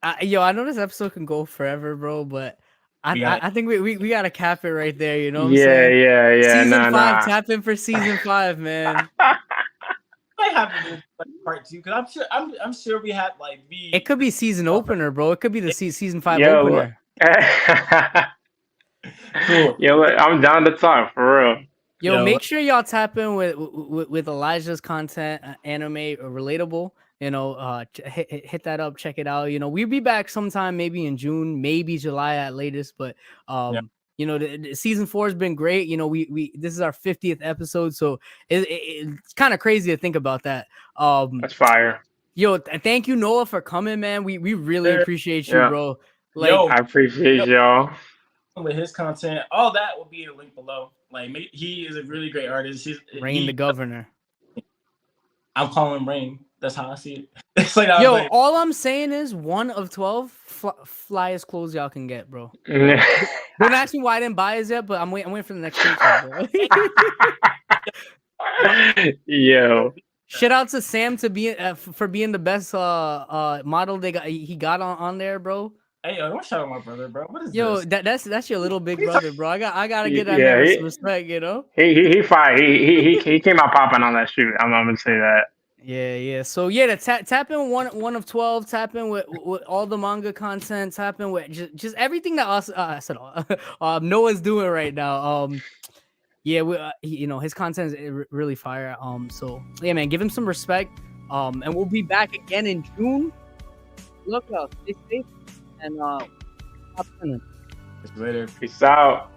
I know this episode can go forever, bro, but I think we gotta cap it right there. You know what I'm saying? Yeah. Season 5, tap in for season 5, man. I have to do part 2 because I'm sure we had It could be season opener, bro. It could be the season 5 opener. Cool. Yo, I'm down to talk for real. Yo, make sure y'all tap in with Elijah's content, anime relatable. Hit that up, check it out. We'll be back sometime, maybe in June, maybe July at latest. But the season 4 has been great. We this is our 50th episode, so it's kind of crazy to think about that. That's fire. Yo, thank you, Noah, for coming, man. We really appreciate you, bro. I appreciate y'all. With his content, all that will be in the link below. Like he is a really great artist. Rain the Governor. I'm calling him Rain. That's how I see it. It's like all I'm saying is 1 of 12 flyest clothes y'all can get, bro. Don't ask me why I didn't buy it yet, but I'm waiting for the next paycheck, bro. Yo. Shout out to Sam for being the best model he got on there, bro. Hey, don't shout out my brother, bro. What is this? That's your little big brother, bro. I gotta get that some respect, He fine. He came out popping on that shoot. I'm gonna say that. Yeah. So yeah, tap in 1 of 12. Tap in with all the manga content. Tap in with just everything that Noah's doing right now. His content is really fire. So yeah, man, give him some respect. And we'll be back again in June. Look out, stay safe. And later. Peace out.